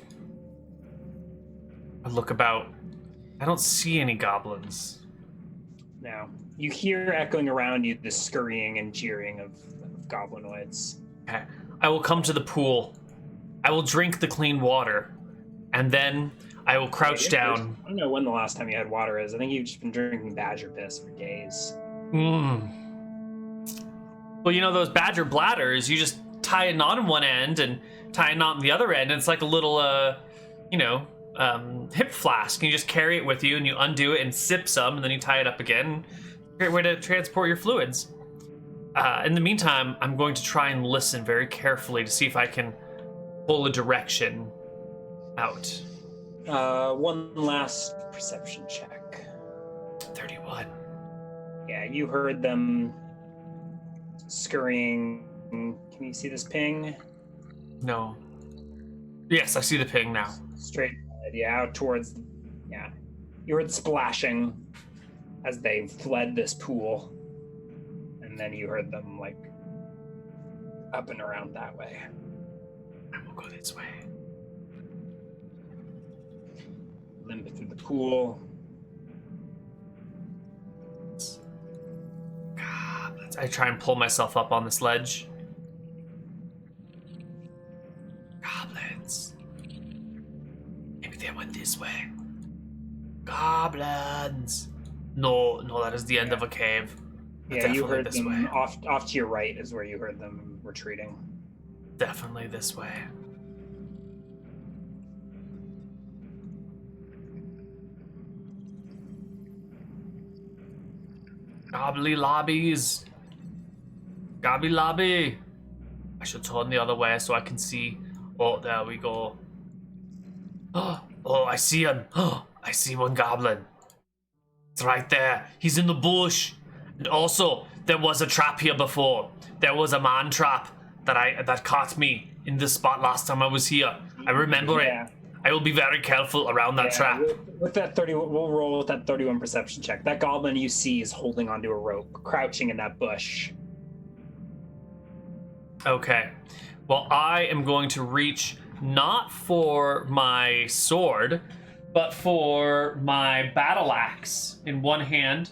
[SPEAKER 1] I look about. I don't see any goblins.
[SPEAKER 2] Now, you hear echoing around you the scurrying and jeering of goblinoids.
[SPEAKER 1] Okay. I will come to the pool. I will drink the clean water. And then I will crouch down.
[SPEAKER 2] I don't know when the last time you had water is. I think you've just been drinking badger piss for days.
[SPEAKER 1] Well, you know those badger bladders, you just tie a knot on one end and tie a knot on the other end, and it's like a little, hip flask. And you just carry it with you, and you undo it and sip some, and then you tie it up again. Great way to transport your fluids. In the meantime, I'm going to try and listen very carefully to see if I can pull a direction out.
[SPEAKER 2] One last perception check.
[SPEAKER 1] 31.
[SPEAKER 2] Yeah, you heard them scurrying. Can you see this ping?
[SPEAKER 1] No. Yes, I see the ping now.
[SPEAKER 2] Straight ahead, yeah, out towards, yeah. You heard splashing as they fled this pool. And then you heard them, like, up and around that way.
[SPEAKER 1] I will go this way.
[SPEAKER 2] Limp through the pool.
[SPEAKER 1] God, I try and pull myself up on this ledge. Goblins. Maybe they went this way. Goblins. No, that is the end of a cave.
[SPEAKER 2] Yeah, you heard
[SPEAKER 1] this
[SPEAKER 2] them
[SPEAKER 1] way.
[SPEAKER 2] off to your right is where you heard them retreating.
[SPEAKER 1] Definitely this way. Gobbly lobbies. Gobby lobby. I should turn the other way so I can see. Oh, there we go. Oh, I see him. Oh, I see one goblin. It's right there. He's in the bush. And also, there was a trap here before. There was a man trap that caught me in this spot last time I was here. I remember it. I will be very careful around that trap.
[SPEAKER 2] With that 30, we'll roll with that 31 perception check. That goblin you see is holding onto a rope, crouching in that bush.
[SPEAKER 1] Okay. Well, I am going to reach not for my sword, but for my battle axe in one hand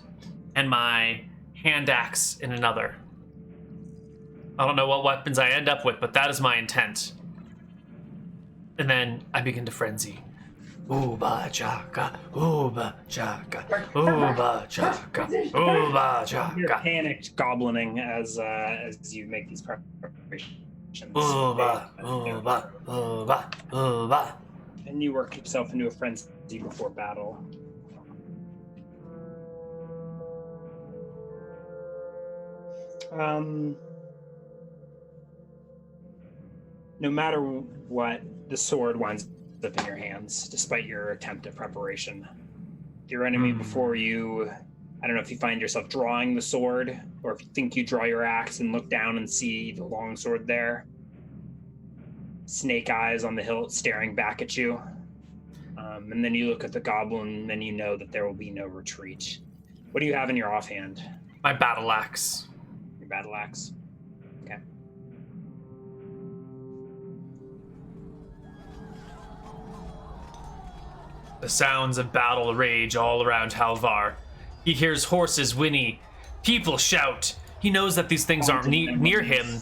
[SPEAKER 1] and my hand axe in another. I don't know what weapons I end up with, but that is my intent. And then I begin to frenzy. Ooba chaka, ooba chaka, ooba chaka, ooba chaka.
[SPEAKER 2] You're panicked goblining as you make these preparations.
[SPEAKER 1] Ooba, ooba, ooba, ooba.
[SPEAKER 2] And you work yourself into a frenzy before battle. No matter what, the sword winds up in your hands, despite your attempt at preparation. Your enemy before you, I don't know if you find yourself drawing the sword, or if you think you draw your axe and look down and see the long sword there. Snake eyes on the hilt staring back at you. And then you look at the goblin, and then you know that there will be no retreat. What do you have in your offhand?
[SPEAKER 1] My battle axe.
[SPEAKER 2] Your battle axe? Okay.
[SPEAKER 1] The sounds of battle rage all around Halvar. He hears horses whinny, people shout. He knows that these things aren't near him,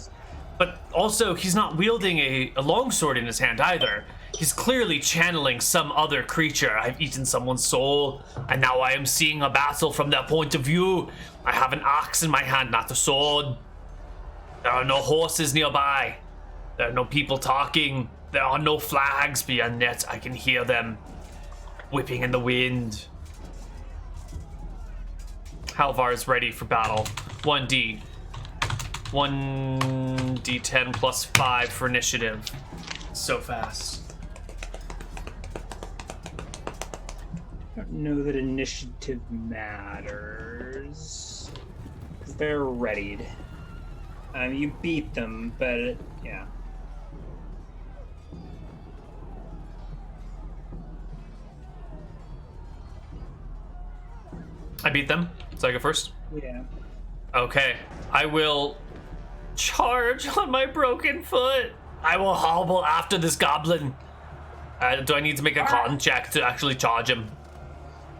[SPEAKER 1] but also he's not wielding a longsword in his hand either. He's clearly channeling some other creature. I've eaten someone's soul, and now I am seeing a battle from their point of view. I have an axe in my hand, not a sword. There are no horses nearby. There are no people talking. There are no flags beyond yet. I can hear them whipping in the wind. Halvar is ready for battle. 1d. 1d10 plus 5 for initiative. So fast.
[SPEAKER 2] I don't know that initiative matters. Because they're readied. You beat them, but yeah.
[SPEAKER 1] I beat them, so I go first?
[SPEAKER 2] Yeah.
[SPEAKER 1] Okay, I will charge on my broken foot. I will hobble after this goblin. Do I need to make a con check to actually charge him?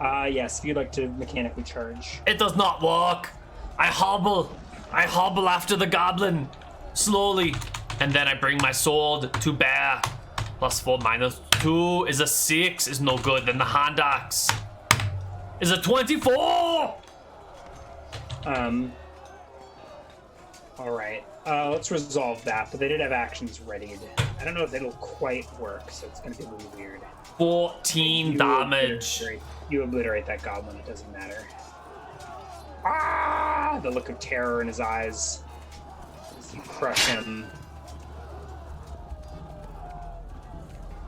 [SPEAKER 2] Yes, if you'd like to mechanically charge.
[SPEAKER 1] It does not work. I hobble after the goblin, slowly. And then I bring my sword to bear. +4 -2 is a 6, is no good. Then the hand axe is a 24!
[SPEAKER 2] Alright. Let's resolve that, but they did have actions readied. I don't know if it'll quite work, so it's gonna be a little weird.
[SPEAKER 1] 14 damage.
[SPEAKER 2] You obliterate that goblin, it doesn't matter. Ah! The look of terror in his eyes as you crush him.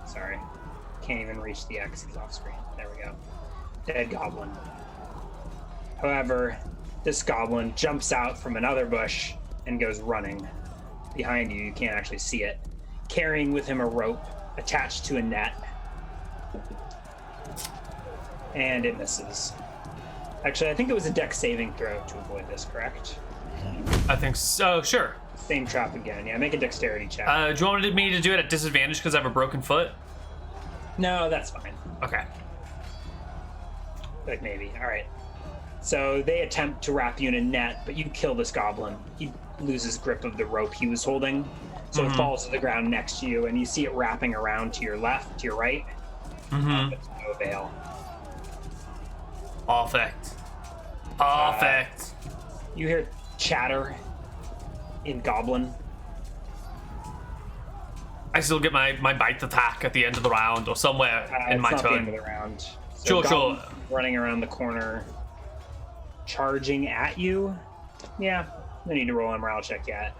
[SPEAKER 2] Sorry. Can't even reach the X, he's off screen. There we go. Dead goblin. However, this goblin jumps out from another bush and goes running. Behind you, you can't actually see it. carrying with him a rope attached to a net. And it misses. Actually, I think it was a dex saving throw to avoid this, correct?
[SPEAKER 1] I think so. Sure.
[SPEAKER 2] Same trap again. Yeah, make a dexterity check.
[SPEAKER 1] Do you want me to do it at disadvantage because I have a broken foot?
[SPEAKER 2] No, that's fine.
[SPEAKER 1] Okay.
[SPEAKER 2] Like maybe. All right. So they attempt to wrap you in a net, but you kill this goblin. He loses grip of the rope he was holding, so it falls to the ground next to you, and you see it wrapping around to your left, to your right. But to no avail.
[SPEAKER 1] Perfect. Perfect.
[SPEAKER 2] You hear chatter in goblin.
[SPEAKER 1] I still get my bite attack at the end of the round or somewhere in my
[SPEAKER 2] it's not the end
[SPEAKER 1] turn.
[SPEAKER 2] of the round. So
[SPEAKER 1] Sure,
[SPEAKER 2] goblin
[SPEAKER 1] sure.
[SPEAKER 2] running around the corner, charging at you. Yeah, no need to roll a morale check yet.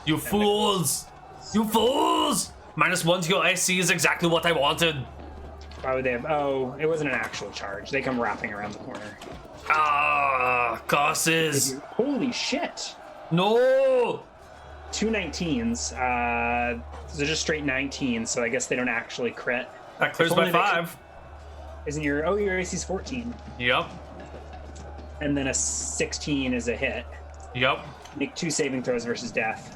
[SPEAKER 1] You fools! You fools! -1 to your AC is exactly what I wanted.
[SPEAKER 2] Why would they have? Oh, it wasn't an actual charge. They come wrapping around the corner.
[SPEAKER 1] Ah, curses.
[SPEAKER 2] Holy shit!
[SPEAKER 1] No!
[SPEAKER 2] 2 19s. They're just straight 19s, so I guess they don't actually crit.
[SPEAKER 1] That clears
[SPEAKER 2] If
[SPEAKER 1] by
[SPEAKER 2] only they
[SPEAKER 1] 5.
[SPEAKER 2] Isn't your AC's 14,
[SPEAKER 1] Yep.
[SPEAKER 2] and then a 16 is a hit.
[SPEAKER 1] Yep.
[SPEAKER 2] Make 2 saving throws versus death.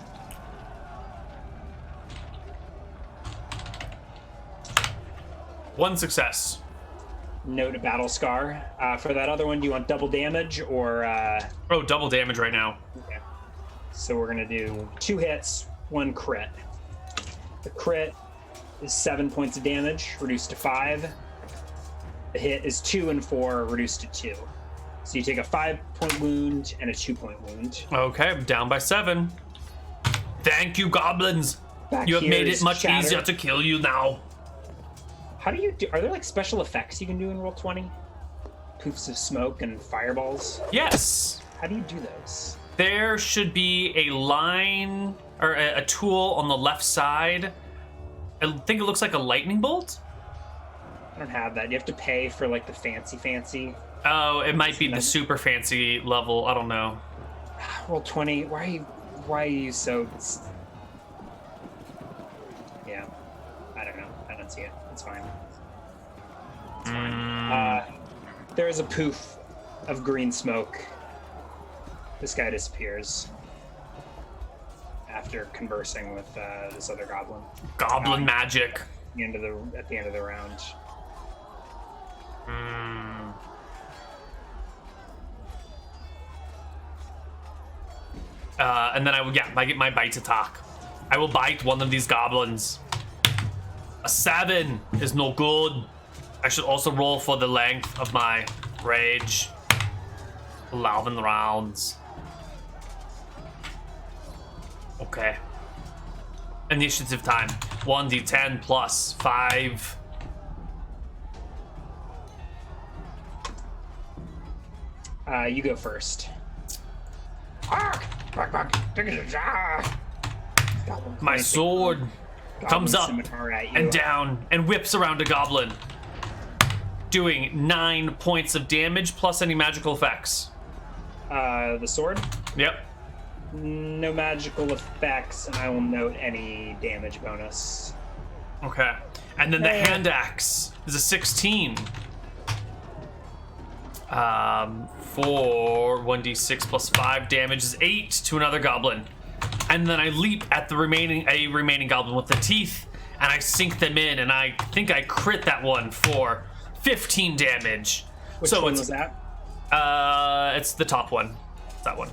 [SPEAKER 1] One success.
[SPEAKER 2] Note a battle scar. For that other one, do you want double damage or?
[SPEAKER 1] Oh, double damage right now.
[SPEAKER 2] Okay. So we're gonna do 2 hits, 1 crit. The crit is 7 points of damage, reduced to 5. The hit is 2 and 4, reduced to 2. So you take a 5-point wound and a 2-point wound.
[SPEAKER 1] Okay, I'm down by 7. Thank you, goblins.
[SPEAKER 2] Back
[SPEAKER 1] You have
[SPEAKER 2] here
[SPEAKER 1] made
[SPEAKER 2] is
[SPEAKER 1] it much
[SPEAKER 2] chatter.
[SPEAKER 1] easier to kill you now.
[SPEAKER 2] How do you do? Are there like special effects you can do in Roll20? Poofs of smoke and fireballs.
[SPEAKER 1] Yes.
[SPEAKER 2] How do you do those?
[SPEAKER 1] There should be a line or a tool on the left side. I think it looks like a lightning bolt.
[SPEAKER 2] I don't have that. You have to pay for like the fancy.
[SPEAKER 1] Oh, it might be the super fancy level. I don't know.
[SPEAKER 2] Roll20. Why are you so? Yeah, I don't know. I don't see it. It's fine. It's fine. There is a poof of green smoke. This guy disappears after conversing with this other goblin.
[SPEAKER 1] Goblin magic.
[SPEAKER 2] At the end of the round.
[SPEAKER 1] And then I get my bite attack. I will bite one of these goblins. A 7 is no good. I should also roll for the length of my rage. 11 rounds. Okay. Initiative time. 1d10 plus 5.
[SPEAKER 2] You go first.
[SPEAKER 1] My sword comes up and down and whips around a goblin, doing 9 points of damage plus any magical effects.
[SPEAKER 2] The sword?
[SPEAKER 1] Yep.
[SPEAKER 2] No magical effects, and I will note any damage bonus.
[SPEAKER 1] Okay. And then the hand axe is a 16. For 1d6 plus 5 damage is 8 to another goblin. And then I leap at the remaining goblin with the teeth, and I sink them in, and I think I crit that one for 15 damage.
[SPEAKER 2] Which one was that?
[SPEAKER 1] It's the top one. That one.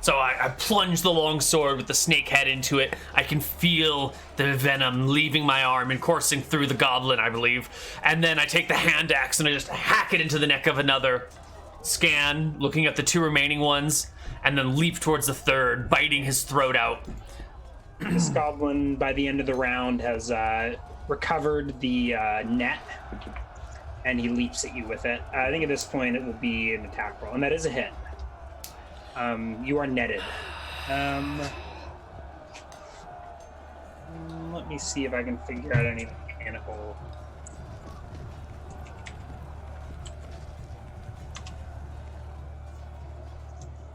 [SPEAKER 1] So I plunge the long sword with the snake head into it. I can feel the venom leaving my arm and coursing through the goblin, I believe. And then I take the hand axe and I just hack it into the neck of another. Scan, looking at the 2 remaining ones, and then leap towards the third, biting his throat out.
[SPEAKER 2] This goblin, by the end of the round, has recovered the net, and he leaps at you with it. I think at this point it will be an attack roll, and that is a hit. You are netted. Let me see if I can figure out any mechanical.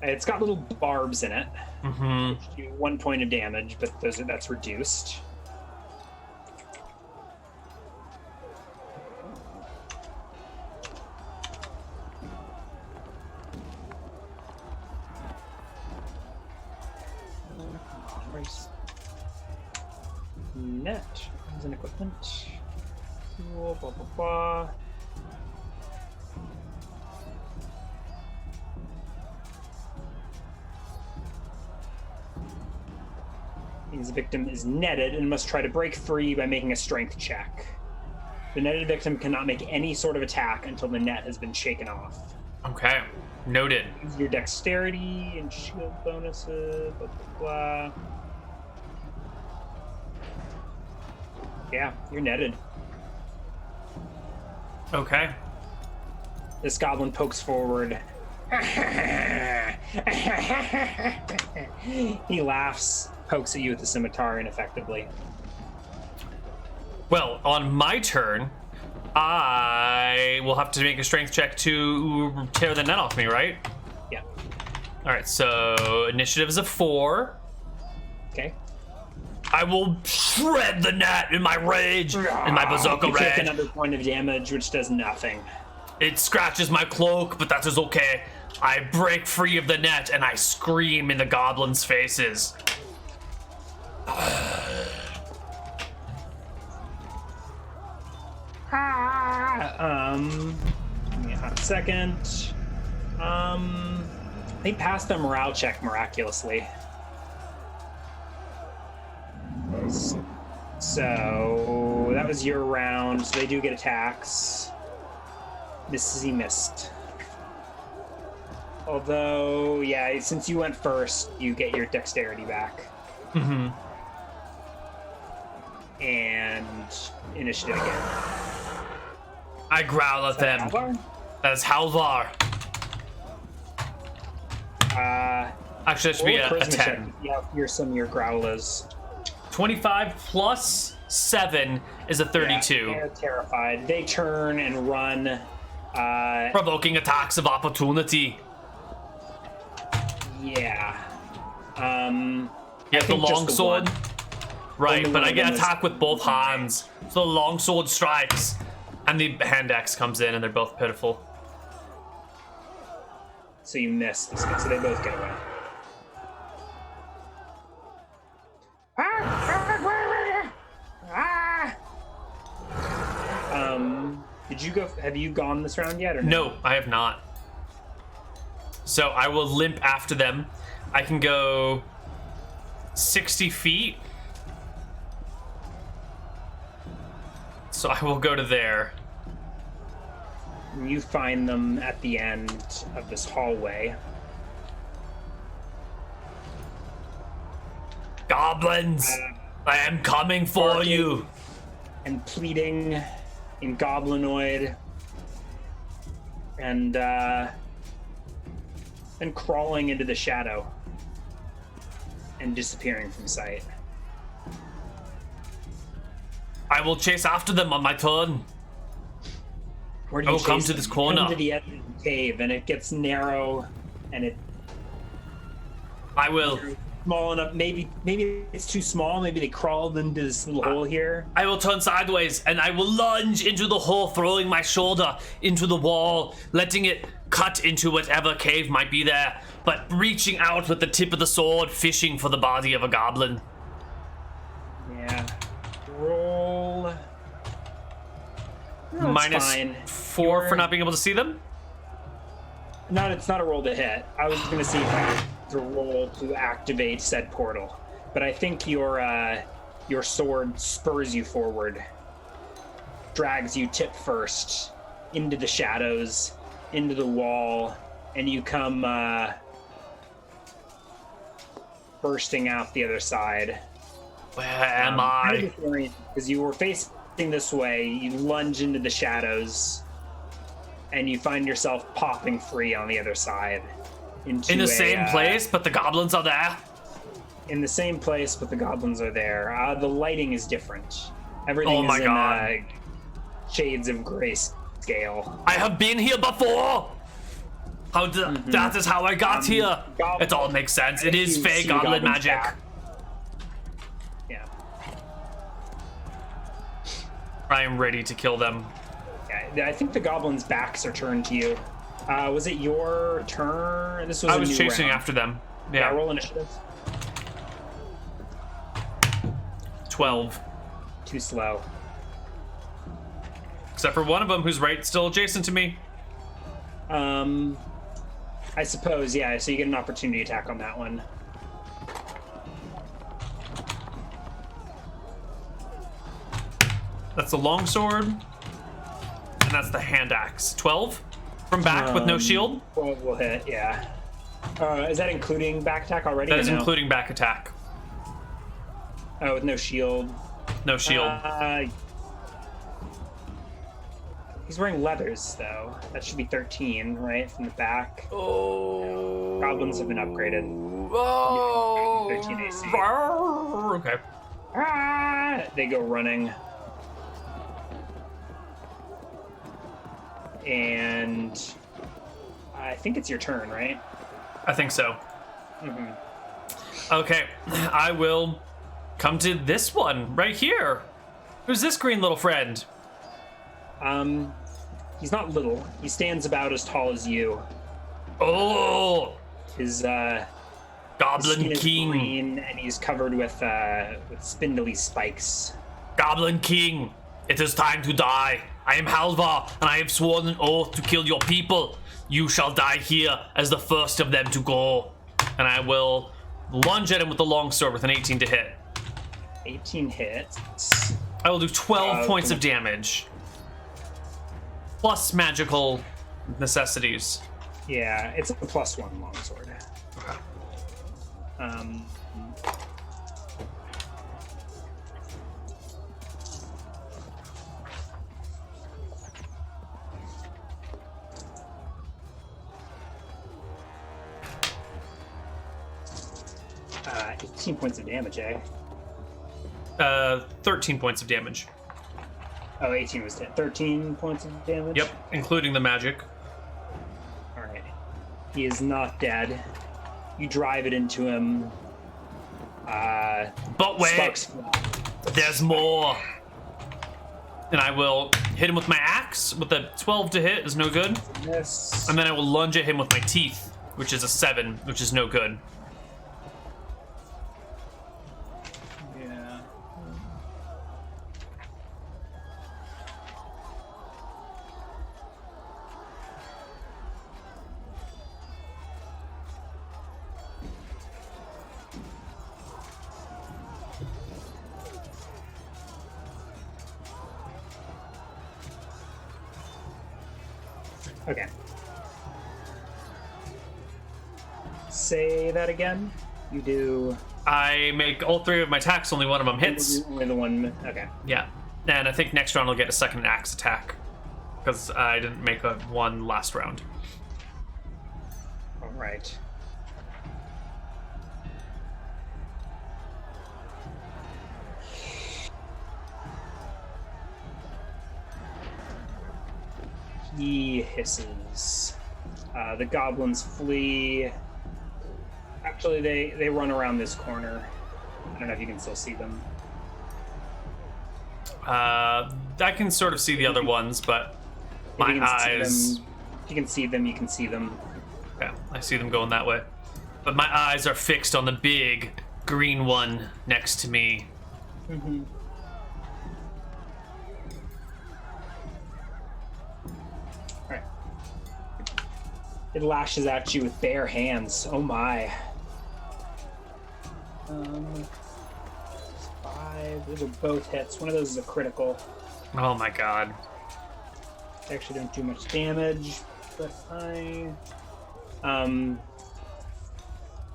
[SPEAKER 2] It's got little barbs in it.
[SPEAKER 1] Mm-hmm.
[SPEAKER 2] Which do 1 point of damage, but that's reduced. Net comes in equipment. Cool, blah blah blah. Means the victim is netted and must try to break free by making a strength check. The netted victim cannot make any sort of attack until the net has been shaken off.
[SPEAKER 1] Okay, noted.
[SPEAKER 2] Use your dexterity and shield bonuses, blah blah blah. Yeah, you're netted.
[SPEAKER 1] Okay.
[SPEAKER 2] This goblin pokes forward. He laughs, pokes at you with the scimitar ineffectively.
[SPEAKER 1] Well, on my turn, I will have to make a strength check to tear the net off me, right?
[SPEAKER 2] Yeah.
[SPEAKER 1] All right, so initiative is a 4.
[SPEAKER 2] Okay.
[SPEAKER 1] I will shred the net in my rage, in my berserker
[SPEAKER 2] You take
[SPEAKER 1] rage.
[SPEAKER 2] another point of damage, which does nothing.
[SPEAKER 1] It scratches my cloak, but that is okay. I break free of the net and I scream in the goblins' faces.
[SPEAKER 2] Give me a hot second. They passed a morale check miraculously. So that was your round. So they do get attacks. He missed. Although, yeah, since you went first, you get your dexterity back.
[SPEAKER 1] Mm-hmm.
[SPEAKER 2] And initiative again.
[SPEAKER 1] I growl at them.
[SPEAKER 2] Halvar?
[SPEAKER 1] That's Halvar. Actually, that should be
[SPEAKER 2] Roll
[SPEAKER 1] a
[SPEAKER 2] charisma
[SPEAKER 1] 10.
[SPEAKER 2] check. Yeah, here's some of your growlers.
[SPEAKER 1] 25 plus 7 is a 32.
[SPEAKER 2] Yeah, they're terrified. They turn and run.
[SPEAKER 1] Provoking attacks of opportunity.
[SPEAKER 2] Yeah.
[SPEAKER 1] You have the
[SPEAKER 2] think just
[SPEAKER 1] long
[SPEAKER 2] the
[SPEAKER 1] sword.
[SPEAKER 2] one.
[SPEAKER 1] Right,
[SPEAKER 2] Only
[SPEAKER 1] but
[SPEAKER 2] one
[SPEAKER 1] I
[SPEAKER 2] of
[SPEAKER 1] get
[SPEAKER 2] them is-
[SPEAKER 1] attacked with both hands. So the long sword strikes, and the hand axe comes in, and they're both pitiful.
[SPEAKER 2] So you miss this guy, so they both get away. Did you go? Have you gone this round yet, or no?
[SPEAKER 1] No, I have not. So I will limp after them. I can go 60 feet. So I will go to there.
[SPEAKER 2] You find them at the end of this hallway.
[SPEAKER 1] Goblins, I am coming for
[SPEAKER 2] barking
[SPEAKER 1] you.
[SPEAKER 2] And pleading in goblinoid, and then crawling into the shadow and disappearing from sight.
[SPEAKER 1] I will chase after them on my turn.
[SPEAKER 2] Where do
[SPEAKER 1] I
[SPEAKER 2] you
[SPEAKER 1] will come
[SPEAKER 2] chase
[SPEAKER 1] to
[SPEAKER 2] them?
[SPEAKER 1] this
[SPEAKER 2] You
[SPEAKER 1] corner.
[SPEAKER 2] Come to the edge of the cave, and it gets narrow, and it's
[SPEAKER 1] I will.
[SPEAKER 2] small enough. Maybe it's too small. Maybe they crawled into this little hole here.
[SPEAKER 1] I will turn sideways and I will lunge into the hole, throwing my shoulder into the wall, letting it cut into whatever cave might be there, but reaching out with the tip of the sword, fishing for the body of a goblin.
[SPEAKER 2] Yeah. Roll. No, it's
[SPEAKER 1] Minus
[SPEAKER 2] fine.
[SPEAKER 1] 4 for not being able to see them?
[SPEAKER 2] It's not a roll to hit. I was gonna see if I to roll to activate said portal, but I think your sword spurs you forward, drags you tip first into the shadows, into the wall, and you come bursting out the other side.
[SPEAKER 1] Where am I?
[SPEAKER 2] Because you were facing this way, you lunge into the shadows, and you find yourself popping free on the other side.
[SPEAKER 1] In the same place, but the goblins are there?
[SPEAKER 2] In the same place, but the goblins are there. The lighting is different. Everything
[SPEAKER 1] Oh my
[SPEAKER 2] is
[SPEAKER 1] God.
[SPEAKER 2] in shades of gray scale.
[SPEAKER 1] I have been here before! That is how I got here. It all makes sense. It is fake goblin magic.
[SPEAKER 2] Back. Yeah.
[SPEAKER 1] I am ready to kill them.
[SPEAKER 2] Yeah, I think the goblins' backs are turned to you. Was it your turn? This was.
[SPEAKER 1] I was chasing after them. Yeah.
[SPEAKER 2] Roll initiative.
[SPEAKER 1] 12.
[SPEAKER 2] Too slow.
[SPEAKER 1] Except for one of them who's right still adjacent to me.
[SPEAKER 2] I suppose, yeah, so you get an opportunity attack on that one.
[SPEAKER 1] That's the longsword. And that's the hand axe. 12 from back with no shield.
[SPEAKER 2] Well, we'll hit, yeah. Is that including back attack already?
[SPEAKER 1] That is including back attack.
[SPEAKER 2] Oh, with no shield.
[SPEAKER 1] No shield.
[SPEAKER 2] He's wearing leathers, though. That should be 13, right? From the back.
[SPEAKER 1] Oh.
[SPEAKER 2] Goblins have been upgraded.
[SPEAKER 1] Oh.
[SPEAKER 2] 13 AC.
[SPEAKER 1] Okay.
[SPEAKER 2] They go running. And I think it's your turn, right?
[SPEAKER 1] I think so.
[SPEAKER 2] Mm-hmm.
[SPEAKER 1] Okay. I will come to this one right here. Who's this green little friend?
[SPEAKER 2] He's not little. He stands about as tall as you.
[SPEAKER 1] Oh,
[SPEAKER 2] His
[SPEAKER 1] Goblin
[SPEAKER 2] skin is
[SPEAKER 1] King.
[SPEAKER 2] green, and he's covered with spindly spikes.
[SPEAKER 1] Goblin King, it is time to die. I am Halvar, and I have sworn an oath to kill your people. You shall die here as the first of them to go. And I will lunge at him with the longsword with an 18 to hit.
[SPEAKER 2] 18 hits.
[SPEAKER 1] I will do 12 points of damage. Plus magical necessities.
[SPEAKER 2] Yeah, it's a +1 longsword.
[SPEAKER 1] Okay.
[SPEAKER 2] 18 points of damage, eh?
[SPEAKER 1] 13 points of damage.
[SPEAKER 2] Oh, 18 was 13 points of damage?
[SPEAKER 1] Yep, including the magic.
[SPEAKER 2] Alright. He is not dead. You drive it into him.
[SPEAKER 1] But wait,
[SPEAKER 2] Sparks fly.
[SPEAKER 1] there's more. And I will hit him with my axe with a 12 to hit is no good.
[SPEAKER 2] Miss.
[SPEAKER 1] And then I will lunge at him with my teeth, which is a 7, which is no good.
[SPEAKER 2] Yeah. Okay. Say that again. You do
[SPEAKER 1] I make all 3 of my attacks, only one of them hits.
[SPEAKER 2] only the one. Okay.
[SPEAKER 1] Yeah. And I think next round I'll get a second axe attack. Because I didn't make a 1 last round.
[SPEAKER 2] All right. He hisses. The goblins flee. Actually, they run around this corner. I don't know if you can still see them.
[SPEAKER 1] I can sort of see the other ones, but my eyes...
[SPEAKER 2] If you can see them, you can see them.
[SPEAKER 1] Yeah, I see them going that way. But my eyes are fixed on the big green one next to me.
[SPEAKER 2] Mm-hmm. Alright. It lashes at you with bare hands. Oh my. 5. Those are both hits. One of those is a critical.
[SPEAKER 1] Oh my god.
[SPEAKER 2] They actually don't do much damage, but I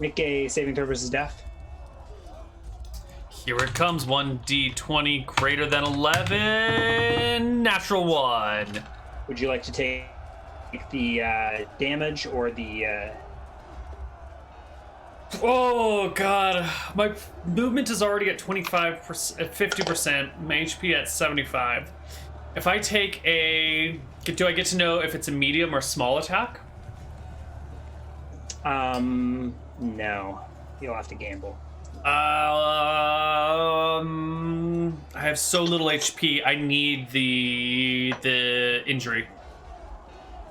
[SPEAKER 2] make a saving throw versus death.
[SPEAKER 1] Here it comes. 1d20 greater than 11. Natural 1.
[SPEAKER 2] Would you like to take the damage or the
[SPEAKER 1] Oh god. My movement is already at 25%, at 50%. My HP at 75. If I take a... Do I get to know if it's a medium or small attack?
[SPEAKER 2] No. You'll have to gamble.
[SPEAKER 1] I have so little HP. I need the injury.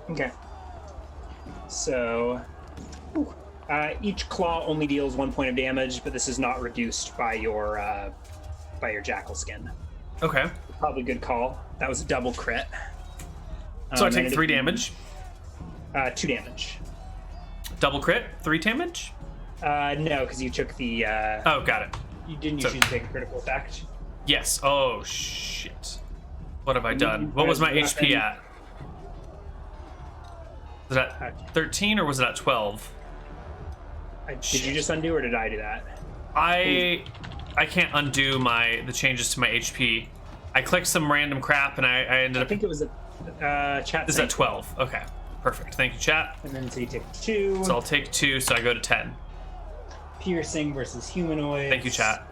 [SPEAKER 2] Okay. So, each claw only deals 1 point of damage, but this is not reduced by your jackal skin.
[SPEAKER 1] Okay.
[SPEAKER 2] Probably good call. That was a double crit.
[SPEAKER 1] So I take 3 damage.
[SPEAKER 2] 2 damage.
[SPEAKER 1] Double crit, 3 damage?
[SPEAKER 2] No, because you took the.
[SPEAKER 1] Oh, got it.
[SPEAKER 2] You didn't choose to take a critical effect.
[SPEAKER 1] Yes. Oh shit. What have I done? What was my HP at? Was it at 13 or was it at 12?
[SPEAKER 2] Did you just undo or did I do that?
[SPEAKER 1] I can't undo the changes to my HP. I clicked some random crap and I ended up.
[SPEAKER 2] I think it was a chat.
[SPEAKER 1] This is at 12. Okay. Perfect. Thank you, chat.
[SPEAKER 2] And then so you take 2.
[SPEAKER 1] So I'll take 2, so I go to 10.
[SPEAKER 2] Piercing versus humanoid.
[SPEAKER 1] Thank you, chat.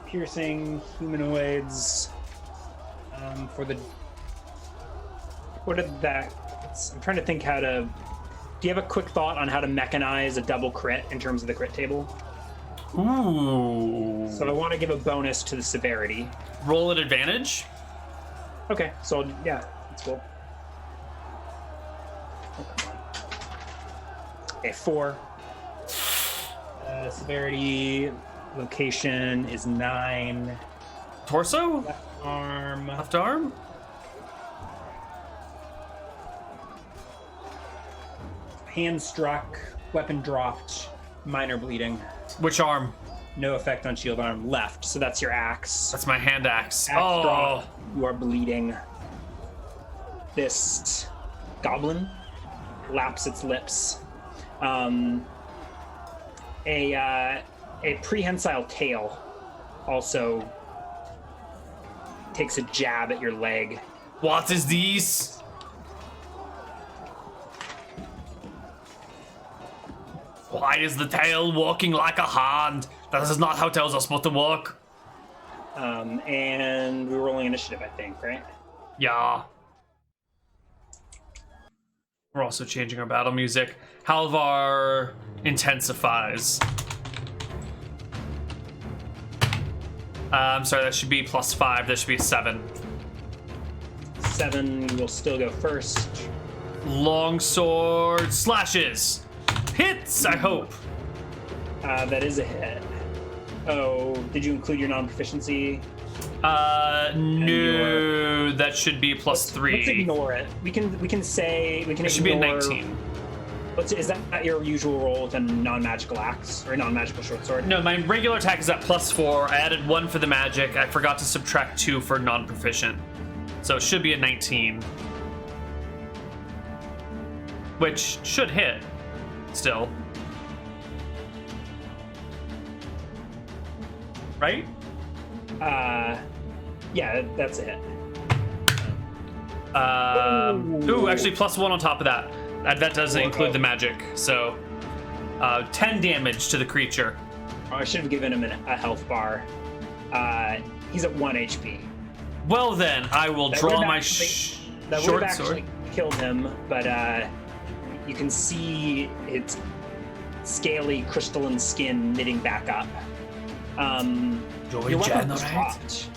[SPEAKER 2] Piercing humanoids for the what did that I'm trying to think how to do you have a quick thought on how to mechanize a double crit in terms of the crit table?
[SPEAKER 1] Ooh.
[SPEAKER 2] So I want to give a bonus to the severity.
[SPEAKER 1] Roll at advantage?
[SPEAKER 2] Okay, so yeah, that's cool. Oh, come on. Okay, 4. Severity location is 9.
[SPEAKER 1] Torso?
[SPEAKER 2] Left arm.
[SPEAKER 1] Left arm?
[SPEAKER 2] Hand struck, weapon dropped, minor bleeding.
[SPEAKER 1] Which arm?
[SPEAKER 2] No effect on shield arm. Left, so that's your axe.
[SPEAKER 1] That's my hand axe.
[SPEAKER 2] Axe
[SPEAKER 1] Oh.
[SPEAKER 2] drop, you are bleeding. This goblin laps its lips. A prehensile tail also takes a jab at your leg.
[SPEAKER 1] What is this? Why is the tail walking like a hand? That is not how tails are supposed to walk.
[SPEAKER 2] And we're rolling initiative, I think, right?
[SPEAKER 1] Yeah. We're also changing our battle music. Halvar intensifies. I'm sorry, that should be +5. That should be a 7.
[SPEAKER 2] 7, you will still go first.
[SPEAKER 1] Longsword slashes. Hits, I hope.
[SPEAKER 2] That is a hit. Oh, did you include your non-proficiency?
[SPEAKER 1] No, that should be +3.
[SPEAKER 2] Let's ignore it. We can
[SPEAKER 1] It should be a 19.
[SPEAKER 2] Is that your usual roll with a non-magical axe or a non-magical short sword?
[SPEAKER 1] No, my regular attack is at +4. I added 1 for the magic. I forgot to subtract 2 for non-proficient. So it should be a 19. Which should hit. Still. Right?
[SPEAKER 2] Yeah, that's a hit.
[SPEAKER 1] Ooh, actually +1 on top of that. That doesn't include the magic. So 10 damage to the creature.
[SPEAKER 2] I should have given him a health bar. He's at 1 HP.
[SPEAKER 1] Well then, I will draw my
[SPEAKER 2] That would
[SPEAKER 1] short
[SPEAKER 2] have
[SPEAKER 1] sword.
[SPEAKER 2] actually killed him, but you can see its scaly crystalline skin knitting back up. Your weapon was dropped.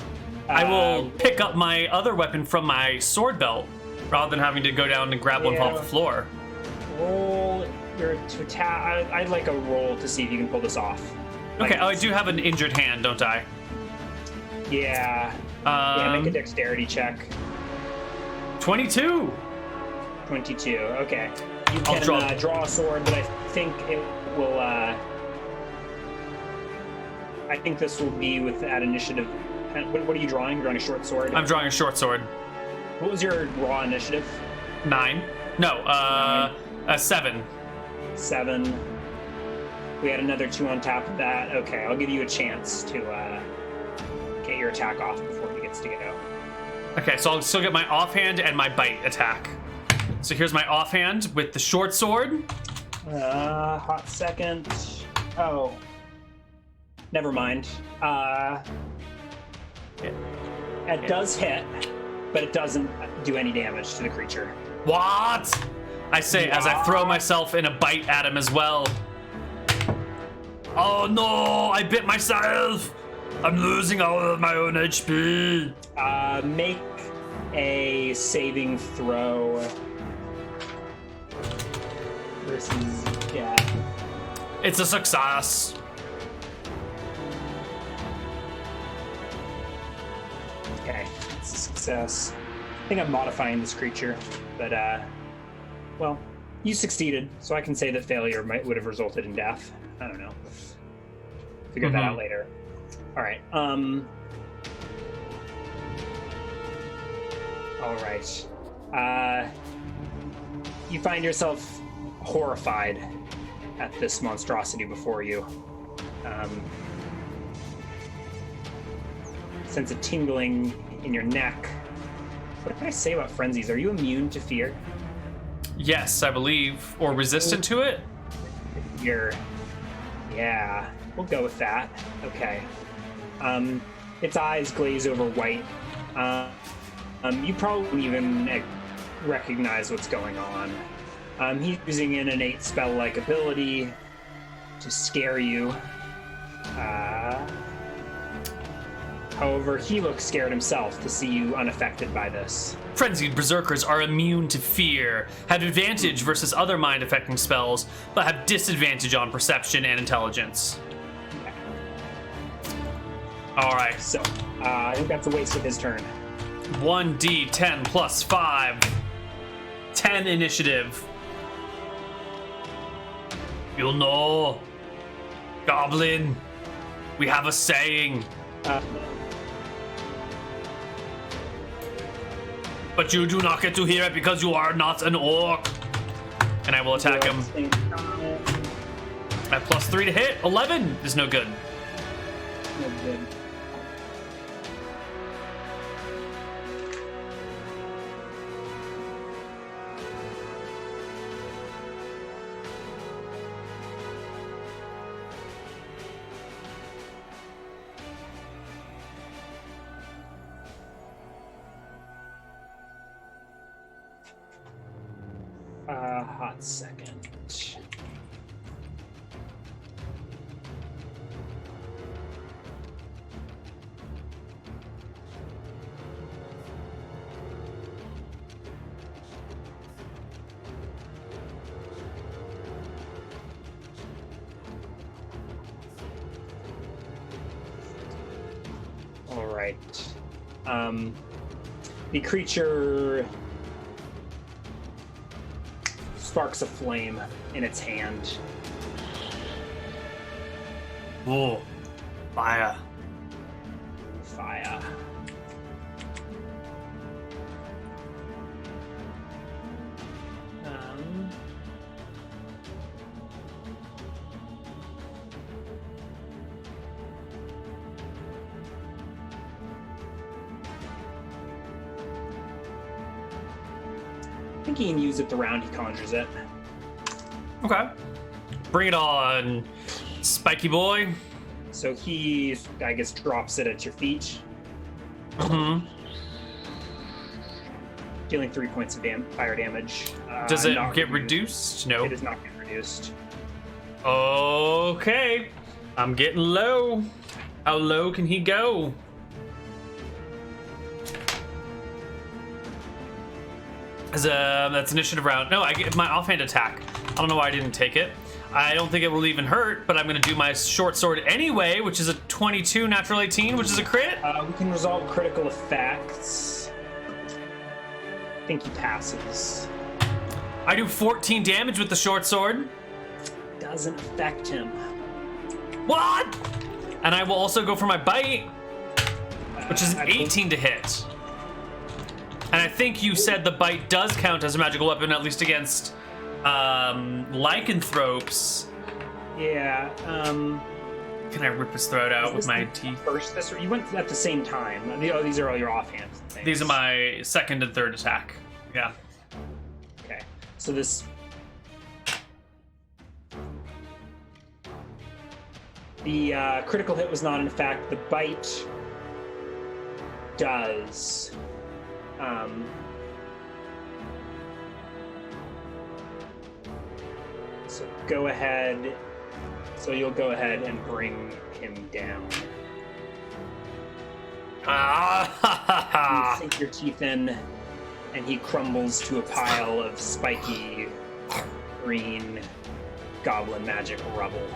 [SPEAKER 1] I will pick up my other weapon from my sword belt rather than having to go down and grab one off the floor.
[SPEAKER 2] Roll your to attack. I'd like a roll to see if you can pull this off.
[SPEAKER 1] Okay, I do have an injured hand, don't I?
[SPEAKER 2] Yeah. Yeah, make a dexterity check.
[SPEAKER 1] 22.
[SPEAKER 2] 22. Okay. You
[SPEAKER 1] I'll
[SPEAKER 2] can draw a sword, but I think it will. I think this will be with that initiative. What are you drawing? You're drawing a short sword.
[SPEAKER 1] I'm drawing a short sword.
[SPEAKER 2] What was your raw initiative?
[SPEAKER 1] 9. No, 7.
[SPEAKER 2] 7. We had another 2 on top of that. Okay, I'll give you a chance to your attack off before he gets to go.
[SPEAKER 1] Okay, so I'll still get my offhand and my bite attack. So here's my offhand with the short sword.
[SPEAKER 2] Hot second. Oh. Never mind. It does hit, but it doesn't do any damage to the creature.
[SPEAKER 1] What? I say as I throw myself in a bite at him as well. Oh no, I bit myself. I'm losing all of my own HP.
[SPEAKER 2] Make a saving throw. Versus, yeah.
[SPEAKER 1] It's a success.
[SPEAKER 2] Okay, it's a success. I think I'm modifying this creature, but well, you succeeded, so I can say that failure would have resulted in death. I don't know. Figure that out later. All right. All right. You find yourself horrified at this monstrosity before you. Sense of tingling in your neck. What can I say about frenzies? Are you immune to fear?
[SPEAKER 1] Yes, I believe. Or resistant to it?
[SPEAKER 2] Yeah, we'll go with that. Okay. Its eyes glaze over white. You probably wouldn't even recognize what's going on. He's using an innate spell-like ability to scare you. However, he looks scared himself to see you unaffected by this.
[SPEAKER 1] Frenzied berserkers are immune to fear, have advantage versus other mind-affecting spells, but have disadvantage on perception and intelligence.
[SPEAKER 2] Okay.
[SPEAKER 1] All right.
[SPEAKER 2] So, I think that's a waste of his turn.
[SPEAKER 1] 1d10 plus 5. 10 initiative. You'll know. Goblin. We have a saying. But you do not get to hear it because you are not an orc. And I will attack him. At plus 3 to hit. 11 is no good.
[SPEAKER 2] No good. Hot second. All right. The creature sparks a flame in its hand.
[SPEAKER 1] Oh, fire.
[SPEAKER 2] Fire. I think he can use it the round he conjures it.
[SPEAKER 1] Okay. Bring it on, spiky boy.
[SPEAKER 2] So he, I guess, drops it at your feet.
[SPEAKER 1] Mm-hmm.
[SPEAKER 2] Dealing 3 points of fire damage.
[SPEAKER 1] Does it
[SPEAKER 2] not
[SPEAKER 1] get reduced? No.
[SPEAKER 2] It does not get reduced.
[SPEAKER 1] Okay. I'm getting low. How low can he go? That's initiative round. No, I get my offhand attack. I don't know why I didn't take it. I don't think it will even hurt, but I'm going to do my short sword anyway, which is a 22 natural 18, which is a crit.
[SPEAKER 2] We can resolve critical effects. I think he passes.
[SPEAKER 1] I do 14 damage with the short sword.
[SPEAKER 2] Doesn't affect him.
[SPEAKER 1] What? And I will also go for my bite, which is an 18 to hit. And I think you said the bite does count as a magical weapon, at least against lycanthropes.
[SPEAKER 2] Yeah.
[SPEAKER 1] Can I rip his throat out with my teeth?
[SPEAKER 2] First, you went at the same time. These are all your offhand things.
[SPEAKER 1] These are my second and third attack. Yeah.
[SPEAKER 2] Okay. So this. The critical hit was not in fact. The bite does. So go ahead. So you'll go ahead and bring him down. You sink your teeth in, and he crumbles to a pile of spiky green goblin magic rubble.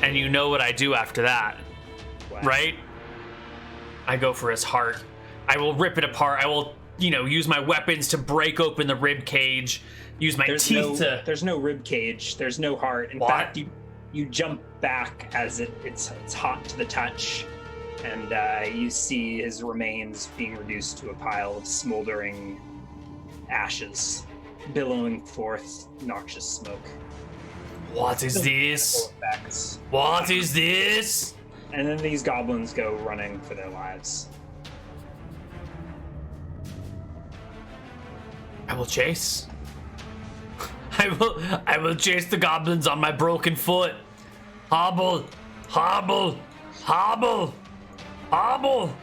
[SPEAKER 1] And you know what I do after that,
[SPEAKER 2] What?
[SPEAKER 1] right? I go for his heart. I will rip it apart. I will, use my weapons to break open the rib cage. Use my teeth to.
[SPEAKER 2] There's no rib cage. There's no heart. In
[SPEAKER 1] What?
[SPEAKER 2] fact, you jump back as it's hot to the touch, and you see his remains being reduced to a pile of smoldering ashes, billowing forth noxious smoke.
[SPEAKER 1] What is this?
[SPEAKER 2] Effects.
[SPEAKER 1] What is this?
[SPEAKER 2] And then these goblins go running for their lives.
[SPEAKER 1] I will chase. I will chase the goblins on my broken foot. Hobble, hobble, hobble, hobble.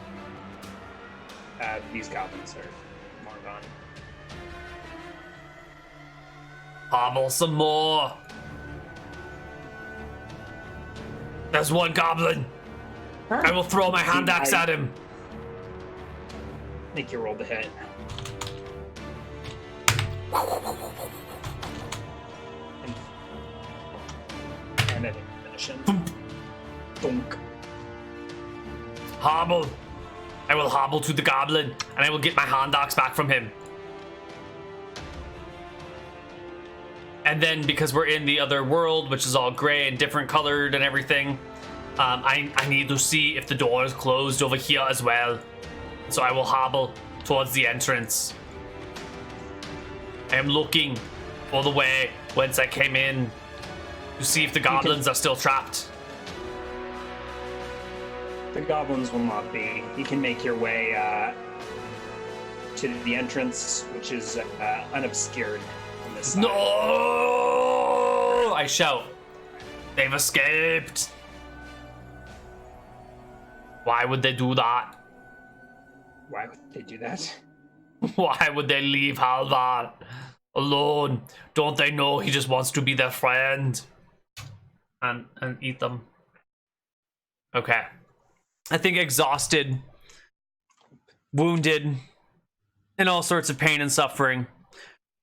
[SPEAKER 2] These goblins are more gone.
[SPEAKER 1] Hobble some more. There's one goblin. I will throw my hand axe at him.
[SPEAKER 2] Make you roll the hit. And then finish him. Thunk.
[SPEAKER 1] Hobble. I will hobble to the goblin, and I will get my hand axe back from him. And then, because we're in the other world, which is all gray and different colored and everything, I need to see if the door is closed over here as well. So I will hobble towards the entrance. I am looking for the way whence I came in to see if the goblins are still trapped.
[SPEAKER 2] The goblins will not be. You can make your way to the entrance, which is unobscured on this side.
[SPEAKER 1] No! I shout. They've escaped. Why would they do that?
[SPEAKER 2] Why would they do that?
[SPEAKER 1] Why would they leave Halvar alone? Don't they know he just wants to be their friend? And eat them. Okay. I think exhausted, wounded, in all sorts of pain and suffering,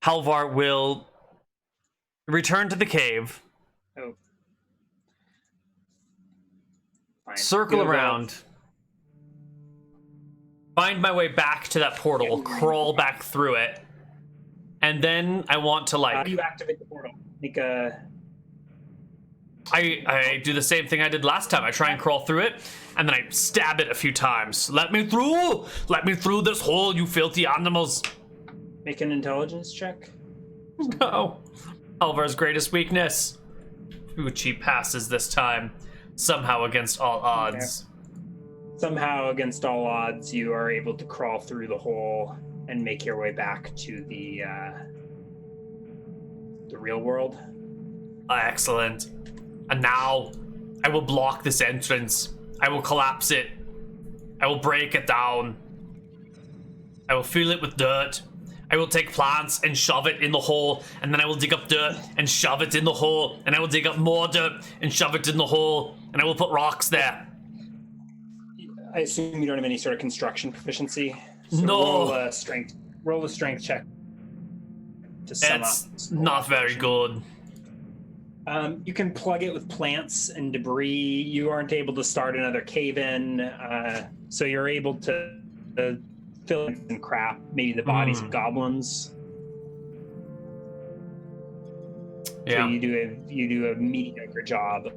[SPEAKER 1] Halvar will return to the cave.
[SPEAKER 2] Oh. Fine.
[SPEAKER 1] Circle around. Find my way back to that portal, crawl back through it, and then I want to
[SPEAKER 2] How do you activate the portal? Make a...
[SPEAKER 1] I do the same thing I did last time. I try and crawl through it, and then I stab it a few times. Let me through! Let me through this hole, you filthy animals!
[SPEAKER 2] Make an intelligence check.
[SPEAKER 1] No. Halvar's greatest weakness. Which he passes this time, somehow against all odds.
[SPEAKER 2] Okay. Somehow, against all odds, you are able to crawl through the hole and make your way back to the real world.
[SPEAKER 1] Excellent. And now, I will block this entrance. I will collapse it. I will break it down. I will fill it with dirt. I will take plants and shove it in the hole, and then I will dig up dirt and shove it in the hole, and I will dig up more dirt and shove it in the hole, and I will put rocks there.
[SPEAKER 2] I assume you don't have any sort of construction proficiency. So
[SPEAKER 1] No.
[SPEAKER 2] Roll a strength check to sum
[SPEAKER 1] It's
[SPEAKER 2] up.
[SPEAKER 1] not very good.
[SPEAKER 2] You can plug it with plants and debris. You aren't able to start another cave-in, so you're able to fill in some crap, maybe the bodies of goblins.
[SPEAKER 1] Yeah.
[SPEAKER 2] So you do a mediocre job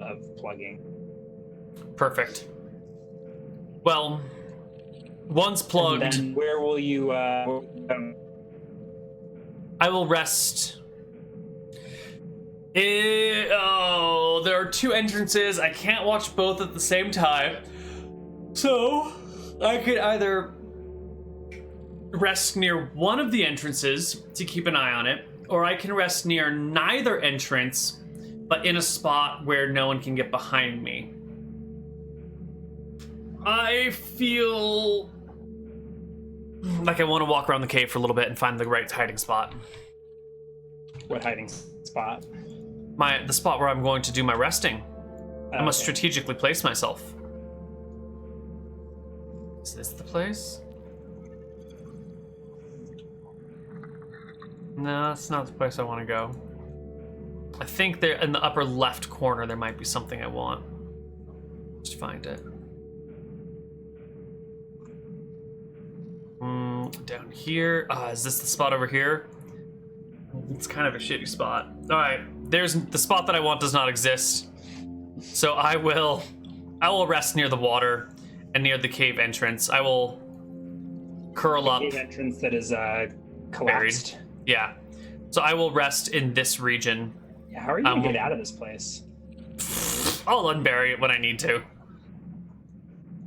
[SPEAKER 2] of plugging.
[SPEAKER 1] Perfect. Well, once plugged,
[SPEAKER 2] And then where will you?
[SPEAKER 1] I will rest. There there are 2 entrances. I can't watch both at the same time. So I could either rest near one of the entrances to keep an eye on it, or I can rest near neither entrance, but in a spot where no one can get behind me. I feel like I want to walk around the cave for a little bit and find the right hiding spot.
[SPEAKER 2] What hiding spot?
[SPEAKER 1] The spot where I'm going to do my resting. I must
[SPEAKER 2] Okay.
[SPEAKER 1] strategically place myself. Is this the place? No, that's not the place I want to go. I think there in the upper left corner there might be something I want. Let's find it. Down here. Is this the spot over here? It's kind of a shitty spot. All right, there's the spot that I want does not exist. So I will rest near the water and near the cave entrance. I will curl up.
[SPEAKER 2] Cave entrance that is collapsed.
[SPEAKER 1] Yeah. So I will rest in this region.
[SPEAKER 2] Yeah, how are you gonna get out of this place?
[SPEAKER 1] I'll unbury it when I need to.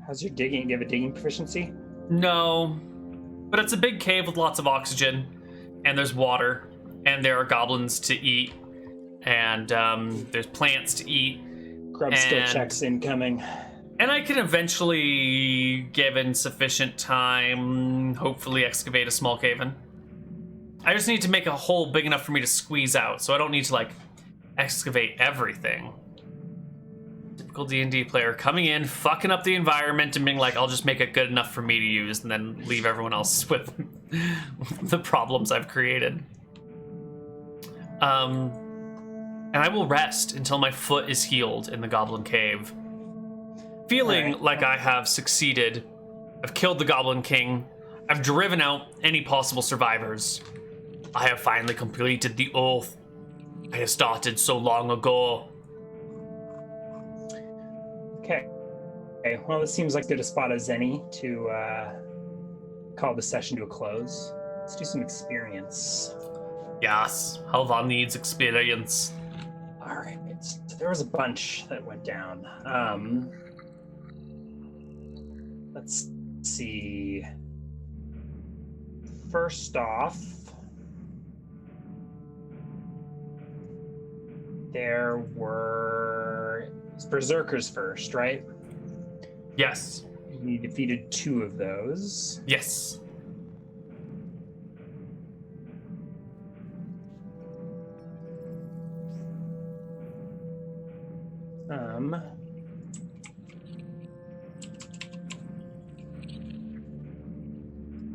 [SPEAKER 2] How's your digging? Do you have a digging proficiency?
[SPEAKER 1] No, but it's a big cave with lots of oxygen, and there's water, and there are goblins to eat, and there's plants to eat.
[SPEAKER 2] Krob still checks incoming.
[SPEAKER 1] And I can eventually, given sufficient time, hopefully excavate a small cave-in. I just need to make a hole big enough for me to squeeze out, so I don't need to, like, excavate everything. Typical D&D player coming in, fucking up the environment, and being like, I'll just make it good enough for me to use, and then leave everyone else with the problems I've created. And I will rest until my foot is healed in the Goblin Cave. Feeling like I have succeeded. I've killed the Goblin King. I've driven out any possible survivors. I have finally completed the oath I have started so long ago.
[SPEAKER 2] Okay. Well, this seems like good a spot as any to call the session to a close. Let's do some experience.
[SPEAKER 1] Yes, Halvar needs experience.
[SPEAKER 2] All right. So there was a bunch that went down. Let's see. First off, there were berserkers first, right?
[SPEAKER 1] Yes.
[SPEAKER 2] You defeated 2 of those.
[SPEAKER 1] Yes.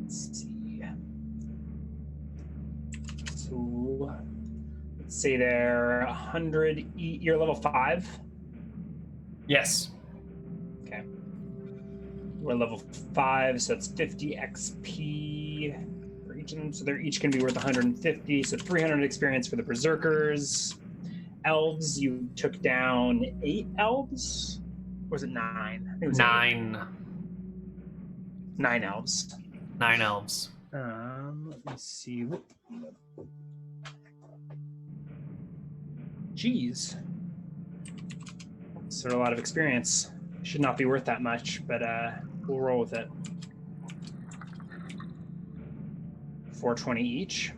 [SPEAKER 2] Let's see. So let's say they're 100. You're level 5.
[SPEAKER 1] Yes.
[SPEAKER 2] Okay. We're level 5, so it's 50 XP for each of them. So they're each going to be worth 150. So 300 experience for the berserkers. Elves, you took down 8 elves? Or was it 9? I think it was
[SPEAKER 1] 9.
[SPEAKER 2] 9 elves.
[SPEAKER 1] 9 elves.
[SPEAKER 2] Let me see. Jeez. So a lot of experience. Should not be worth that much, but we'll roll with it. 420 each.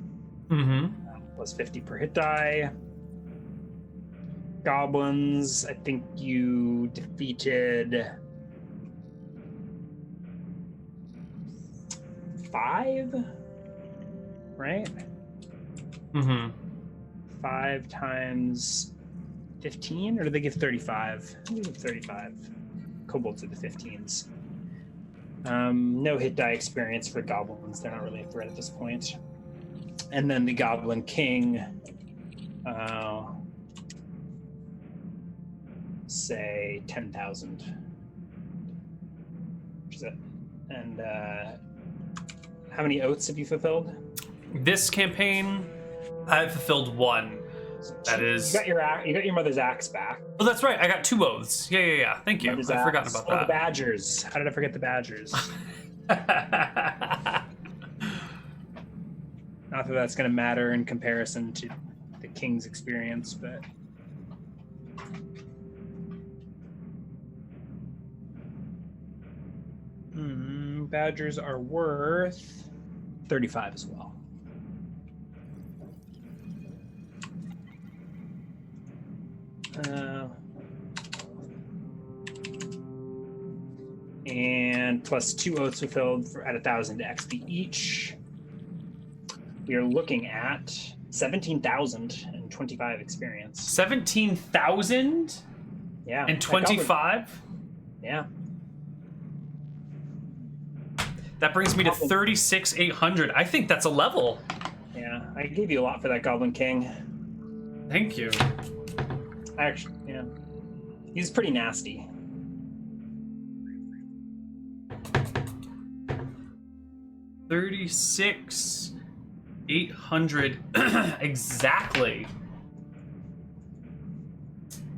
[SPEAKER 1] Mm-hmm.
[SPEAKER 2] Plus 50 per hit die. Goblins, I think you defeated 5, right?
[SPEAKER 1] Mm-hmm.
[SPEAKER 2] 5 times 15, or did they give 35? I think they give 35. Kobolds are the 15s. No hit die experience for goblins. They're not really a threat at this point. And then the Goblin King, say 10,000. Which is it? And how many oaths have you fulfilled?
[SPEAKER 1] This campaign, I've fulfilled 1. That is.
[SPEAKER 2] You got your mother's axe back.
[SPEAKER 1] Oh, that's right. I got 2 oaths. Yeah. Thank you.
[SPEAKER 2] Mother's
[SPEAKER 1] I forgot
[SPEAKER 2] axe.
[SPEAKER 1] about
[SPEAKER 2] Oh, the
[SPEAKER 1] that.
[SPEAKER 2] badgers. How did I forget the badgers? Not that that's going to matter in comparison to the king's experience, but Badgers are worth 35 as well. And plus 2 oaths fulfilled at 1,000 XP each. We are looking at 17,025 experience.
[SPEAKER 1] 17,000?
[SPEAKER 2] Yeah.
[SPEAKER 1] And 25?
[SPEAKER 2] Yeah.
[SPEAKER 1] That brings me to 36,800. I think that's a level.
[SPEAKER 2] Yeah, I gave you a lot for that Goblin King.
[SPEAKER 1] Thank you.
[SPEAKER 2] Actually, yeah. He's pretty nasty.
[SPEAKER 1] $36,800 exactly.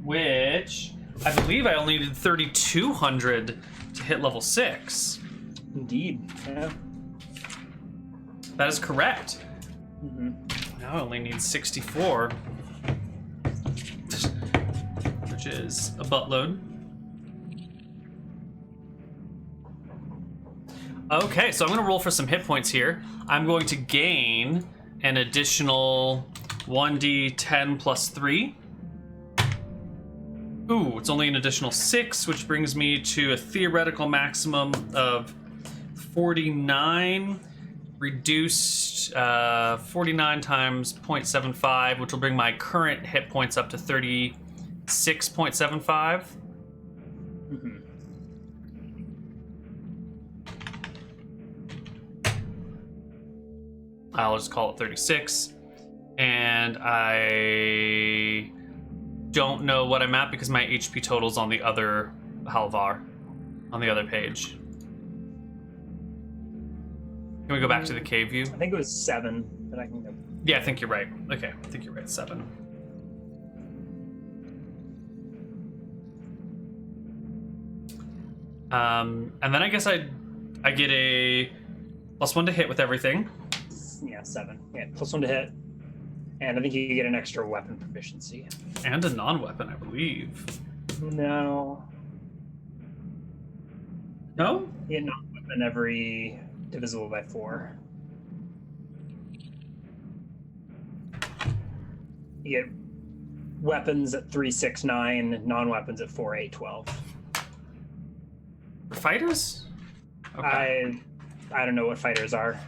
[SPEAKER 1] Which I believe I only needed 3,200 to hit level 6.
[SPEAKER 2] Indeed. Yeah.
[SPEAKER 1] That is correct.
[SPEAKER 2] Mm-hmm.
[SPEAKER 1] Now I only need 64, which is a buttload. Okay, so I'm going to roll for some hit points here. I'm going to gain an additional 1d10 plus 3. Ooh, it's only an additional 6, which brings me to a theoretical maximum of 49, reduced 49 times 0.75, which will bring my current hit points up to 36.75.
[SPEAKER 2] Mm-hmm.
[SPEAKER 1] I'll just call it 36. And I don't know what I'm at because my HP total's on the other Halvar, on the other page. Can we go back to the cave view?
[SPEAKER 2] I think it was 7, but I can go.
[SPEAKER 1] Yeah, I think you're right. Okay, I think you're right. 7. And then I guess I get a +1 to hit with everything.
[SPEAKER 2] Yeah, 7. Yeah, +1 to hit. And I think you get an extra weapon proficiency.
[SPEAKER 1] And a non-weapon, I believe.
[SPEAKER 2] No.
[SPEAKER 1] No?
[SPEAKER 2] You get non-weapon every divisible by 4. You get weapons at 3, 6, 9, non-weapons at 4, 8, 12.
[SPEAKER 1] For fighters? Okay.
[SPEAKER 2] I don't know what fighters are.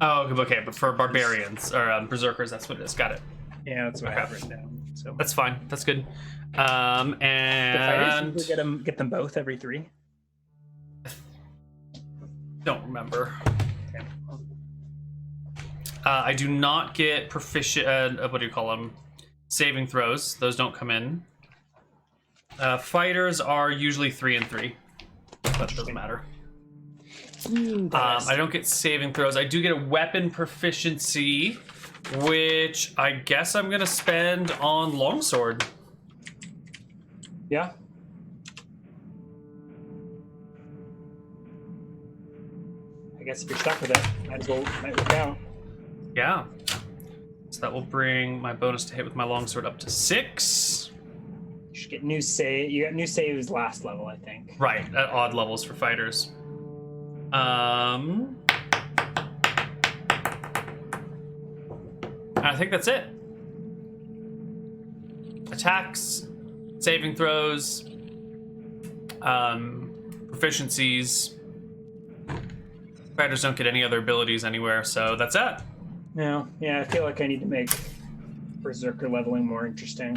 [SPEAKER 1] Oh, okay, but for barbarians or berserkers, that's what it is. Got it.
[SPEAKER 2] Yeah, that's what I have written down. So
[SPEAKER 1] That's fine. That's good. And
[SPEAKER 2] the fighters, you get them both every 3.
[SPEAKER 1] Don't remember.
[SPEAKER 2] Okay.
[SPEAKER 1] I do not get proficient. What do you call them? Saving throws. Those don't come in. Fighters are usually 3 and 3. That doesn't matter. I don't get saving throws. I do get a weapon proficiency, which I guess I'm gonna spend on longsword.
[SPEAKER 2] Yeah. I guess if you're stuck with it, might work out.
[SPEAKER 1] Yeah. So that will bring my bonus to hit with my longsword up to 6.
[SPEAKER 2] You should get new save. You got new saves last level, I think.
[SPEAKER 1] Right, at odd levels for fighters. I think that's it. Attacks, saving throws, proficiencies. Fighters don't get any other abilities anywhere, so that's it.
[SPEAKER 2] No, yeah, I feel like I need to make Berserker leveling more interesting.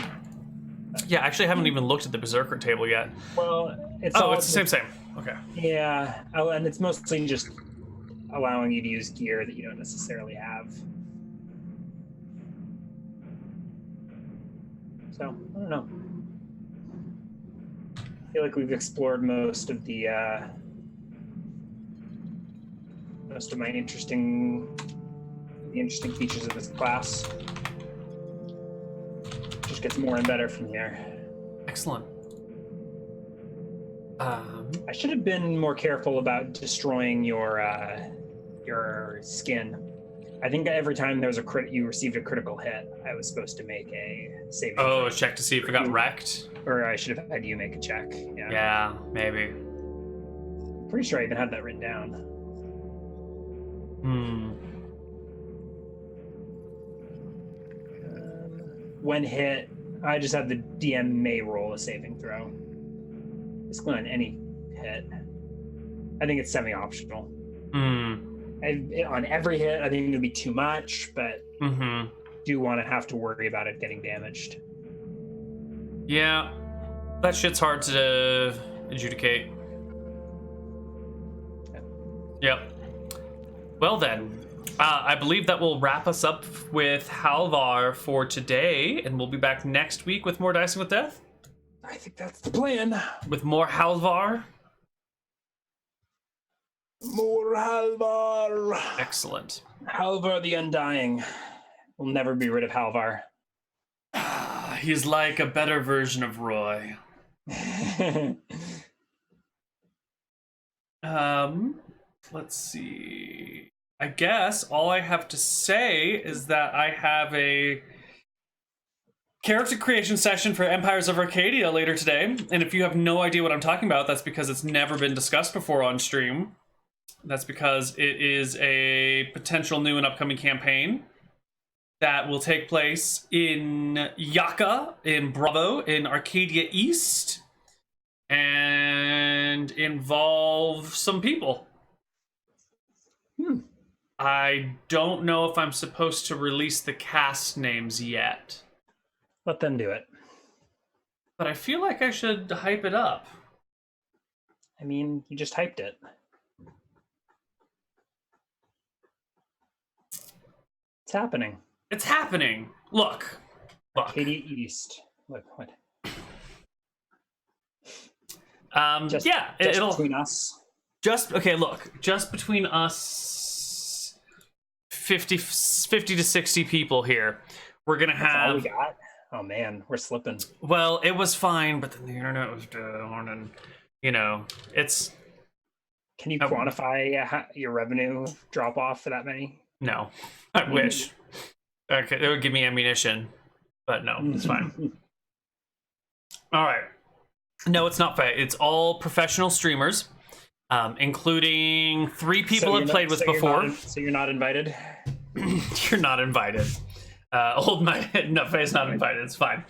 [SPEAKER 1] Yeah, I actually haven't even looked at the Berserker table yet.
[SPEAKER 2] Well, it's
[SPEAKER 1] the same. Okay.
[SPEAKER 2] Yeah, and it's mostly just allowing you to use gear that you don't necessarily have. So, I don't know. I feel like we've explored most of my interesting features of this class. Just gets more and better from here.
[SPEAKER 1] Excellent.
[SPEAKER 2] I should have been more careful about destroying your skin. I think every time there was you received a critical hit, I was supposed to make a saving throw.
[SPEAKER 1] Oh, check to see if it got wrecked.
[SPEAKER 2] Or I should have had you make a check.
[SPEAKER 1] Yeah, maybe.
[SPEAKER 2] Pretty sure I even had that written down. When hit, I just have the DM may roll a saving throw. Basically on any hit. I think it's semi-optional. On every hit, I think it would be too much, but do want to have to worry about it getting damaged.
[SPEAKER 1] Yeah, that shit's hard to adjudicate. Yep. Well then, I believe that will wrap us up with Halvar for today, and we'll be back next week with more Dicing with Death.
[SPEAKER 2] I think that's the plan.
[SPEAKER 1] With more Halvar.
[SPEAKER 2] More Halvar.
[SPEAKER 1] Excellent.
[SPEAKER 2] Halvar the Undying. We'll never be rid of Halvar.
[SPEAKER 1] He's like a better version of Roy. Let's see. I guess all I have to say is that I have a character creation session for Empires of Arcadia later today. And if you have no idea what I'm talking about, that's because it's never been discussed before on stream. That's because it is a potential new and upcoming campaign that will take place in Yaka, in Bravo, in Arcadia East, and involve some people. I don't know if I'm supposed to release the cast names yet.
[SPEAKER 2] Let them do it.
[SPEAKER 1] But I feel like I should hype it up.
[SPEAKER 2] I mean, you just hyped it. It's happening.
[SPEAKER 1] It's happening. Look.
[SPEAKER 2] Arcadia East. Look, what?
[SPEAKER 1] Just it'll
[SPEAKER 2] between us.
[SPEAKER 1] Just between us 50 to 60 people here. We're gonna have.
[SPEAKER 2] That's all we got? Oh man, we're slipping.
[SPEAKER 1] Well, it was fine, but then the internet was down, and it's.
[SPEAKER 2] Can you quantify your revenue drop off for that many?
[SPEAKER 1] No, I wish. Okay, it would give me ammunition, but no, it's fine. All right. No, it's not fair. It's all professional streamers, including 3 people I've played with before.
[SPEAKER 2] So you're not invited?
[SPEAKER 1] You're not invited. Old my no face not invited. It's fine.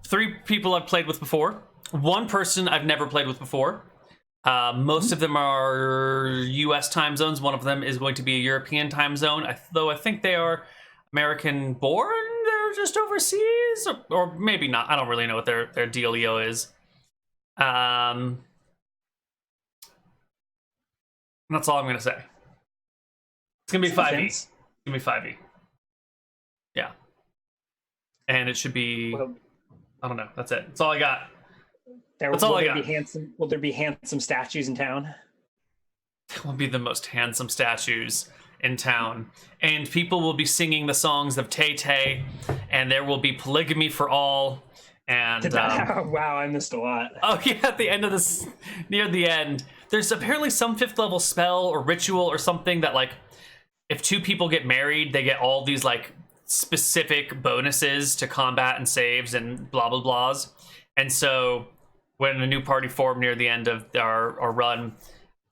[SPEAKER 1] 3 people I've played with before. 1 person I've never played with before. Most of them are U.S. time zones. One of them is going to be a European time zone, though I think they are American born. They're just overseas, or maybe not. I don't really know what their dealio is. That's all I'm gonna say. It's gonna be 5e. It's gonna be 5e. Yeah, and it should be. I don't know. That's it. That's all I got. That's all I got.
[SPEAKER 2] Will there be handsome statues in town?
[SPEAKER 1] There will be the most handsome statues in town, and people will be singing the songs of Tay Tay, and there will be polygamy for all. And
[SPEAKER 2] wow, I missed a lot.
[SPEAKER 1] Oh yeah, at the end of this, near the end, there's apparently some 5th level spell or ritual or something that, like, if 2 people get married, they get all these like specific bonuses to combat and saves and blah blah blahs. And so when a new party formed near the end of our run,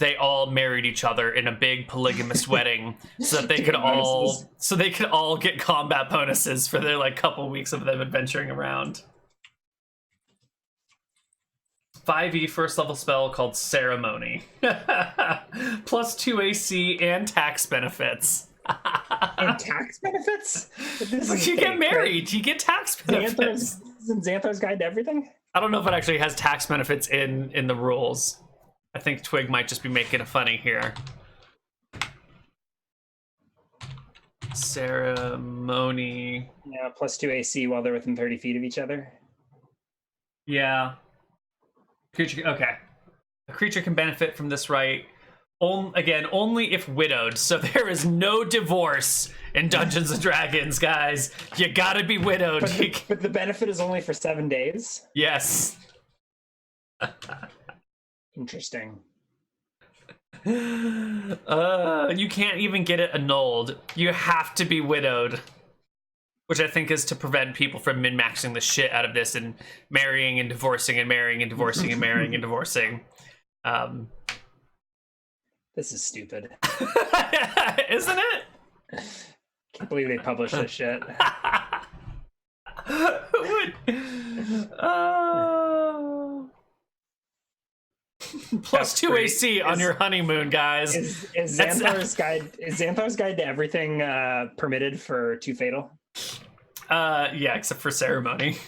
[SPEAKER 1] they all married each other in a big polygamous wedding so that they could all get combat bonuses for their like couple weeks of them adventuring around. 5e 1st level spell called Ceremony. Plus 2 AC and tax benefits.
[SPEAKER 2] And tax benefits?
[SPEAKER 1] You get married, you get tax benefits.
[SPEAKER 2] Xanthar's Guide to Everything?
[SPEAKER 1] I don't know if it actually has tax benefits in the rules. I think Twig might just be making a funny here. Ceremony.
[SPEAKER 2] Yeah, plus 2 AC while they're within 30 feet of each other.
[SPEAKER 1] Yeah. Creature. Okay. A creature can benefit from this right. Only if widowed. So there is no divorce in Dungeons and Dragons, guys. You gotta be widowed.
[SPEAKER 2] But the benefit is only for 7 days?
[SPEAKER 1] Yes.
[SPEAKER 2] Interesting.
[SPEAKER 1] You can't even get it annulled. You have to be widowed. which I think is to prevent people from min-maxing the shit out of this and marrying and divorcing and marrying and divorcing and marrying and divorcing.
[SPEAKER 2] This is stupid.
[SPEAKER 1] Isn't it?
[SPEAKER 2] Can't believe they published this shit.
[SPEAKER 1] Plus 2 AC on your honeymoon, guys.
[SPEAKER 2] Is Xanthar's guide to everything permitted for Too Fatal?
[SPEAKER 1] Yeah, except for ceremony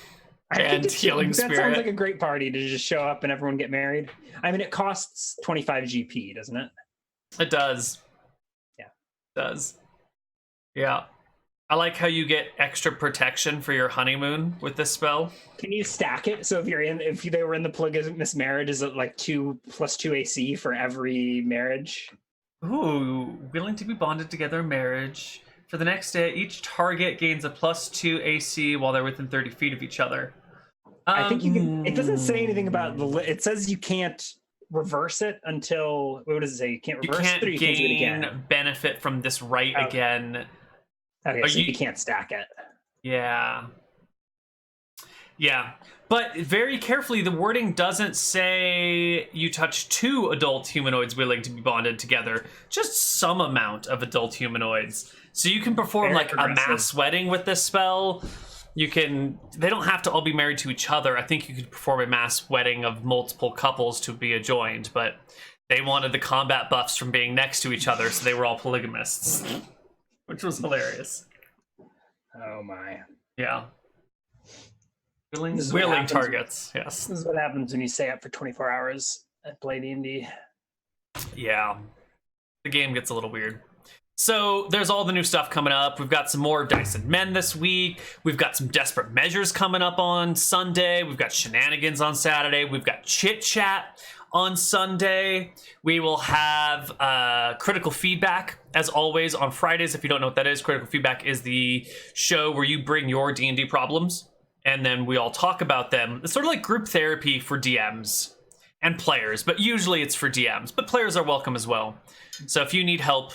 [SPEAKER 1] and healing spirit.
[SPEAKER 2] That sounds like a great party to just show up and everyone get married. I mean, it costs 25 GP, doesn't it?
[SPEAKER 1] It does.
[SPEAKER 2] Yeah,
[SPEAKER 1] it does. Yeah. I like how you get extra protection for your honeymoon with this spell.
[SPEAKER 2] Can you stack it? So if they were in the polygamous marriage, is it like 2 + 2 AC for every marriage?
[SPEAKER 1] Ooh, willing to be bonded together in marriage. For the next day, each target gains a +2 AC while they're within 30 feet of each other.
[SPEAKER 2] I think you can. It doesn't say anything about it says you can't reverse it until, what does it say? You can't reverse it, or you can't do it again.
[SPEAKER 1] Benefit from this again.
[SPEAKER 2] Okay, so you can't stack it.
[SPEAKER 1] Yeah. Yeah. But very carefully, the wording doesn't say you touch 2 adult humanoids willing to be bonded together. Just some amount of adult humanoids. So you can perform like a mass wedding with this spell. They don't have to all be married to each other. I think you could perform a mass wedding of multiple couples to be adjoined, but they wanted the combat buffs from being next to each other, so they were all polygamists. Which was hilarious.
[SPEAKER 2] Oh my.
[SPEAKER 1] Yeah. Willing targets, yes.
[SPEAKER 2] This is what happens when you stay up for 24 hours and play D&D.
[SPEAKER 1] Yeah. The game gets a little weird. So there's all the new stuff coming up. We've got some more Dice and Men this week. We've got some Desperate Measures coming up on Sunday. We've got Shenanigans on Saturday. We've got Chit Chat on Sunday. We will have Critical Feedback, as always, on Fridays. If you don't know what that is, Critical Feedback is the show where you bring your D&D problems, and then we all talk about them. It's sort of like group therapy for DMs and players, but usually it's for DMs. But players are welcome as well. So if you need help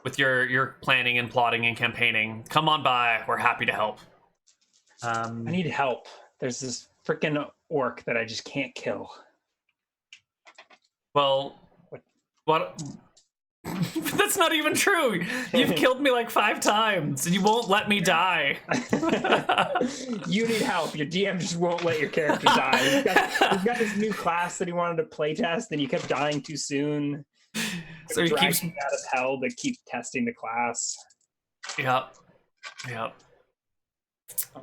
[SPEAKER 1] with your planning and plotting and campaigning, come on by. We're happy to help.
[SPEAKER 2] I need help. There's this freaking orc that I just can't kill.
[SPEAKER 1] Well, what? That's not even true. You've killed me like 5 times, and you won't let me die.
[SPEAKER 2] You need help. Your DM just won't let your character die. He's got this new class that he wanted to playtest, and you kept dying too soon. So he keeps out of hell to keep testing the class.
[SPEAKER 1] Yep.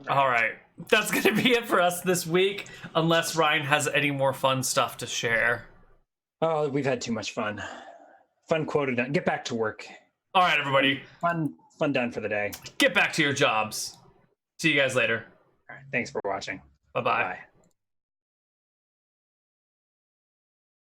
[SPEAKER 1] All right. That's going to be it for us this week, unless Ryan has any more fun stuff to share.
[SPEAKER 2] Oh, we've had too much fun. Fun quoted done. Get back to work.
[SPEAKER 1] All right, everybody.
[SPEAKER 2] Fun done for the day.
[SPEAKER 1] Get back to your jobs. See you guys later.
[SPEAKER 2] All right. Thanks for watching.
[SPEAKER 1] Bye-bye.
[SPEAKER 2] Bye.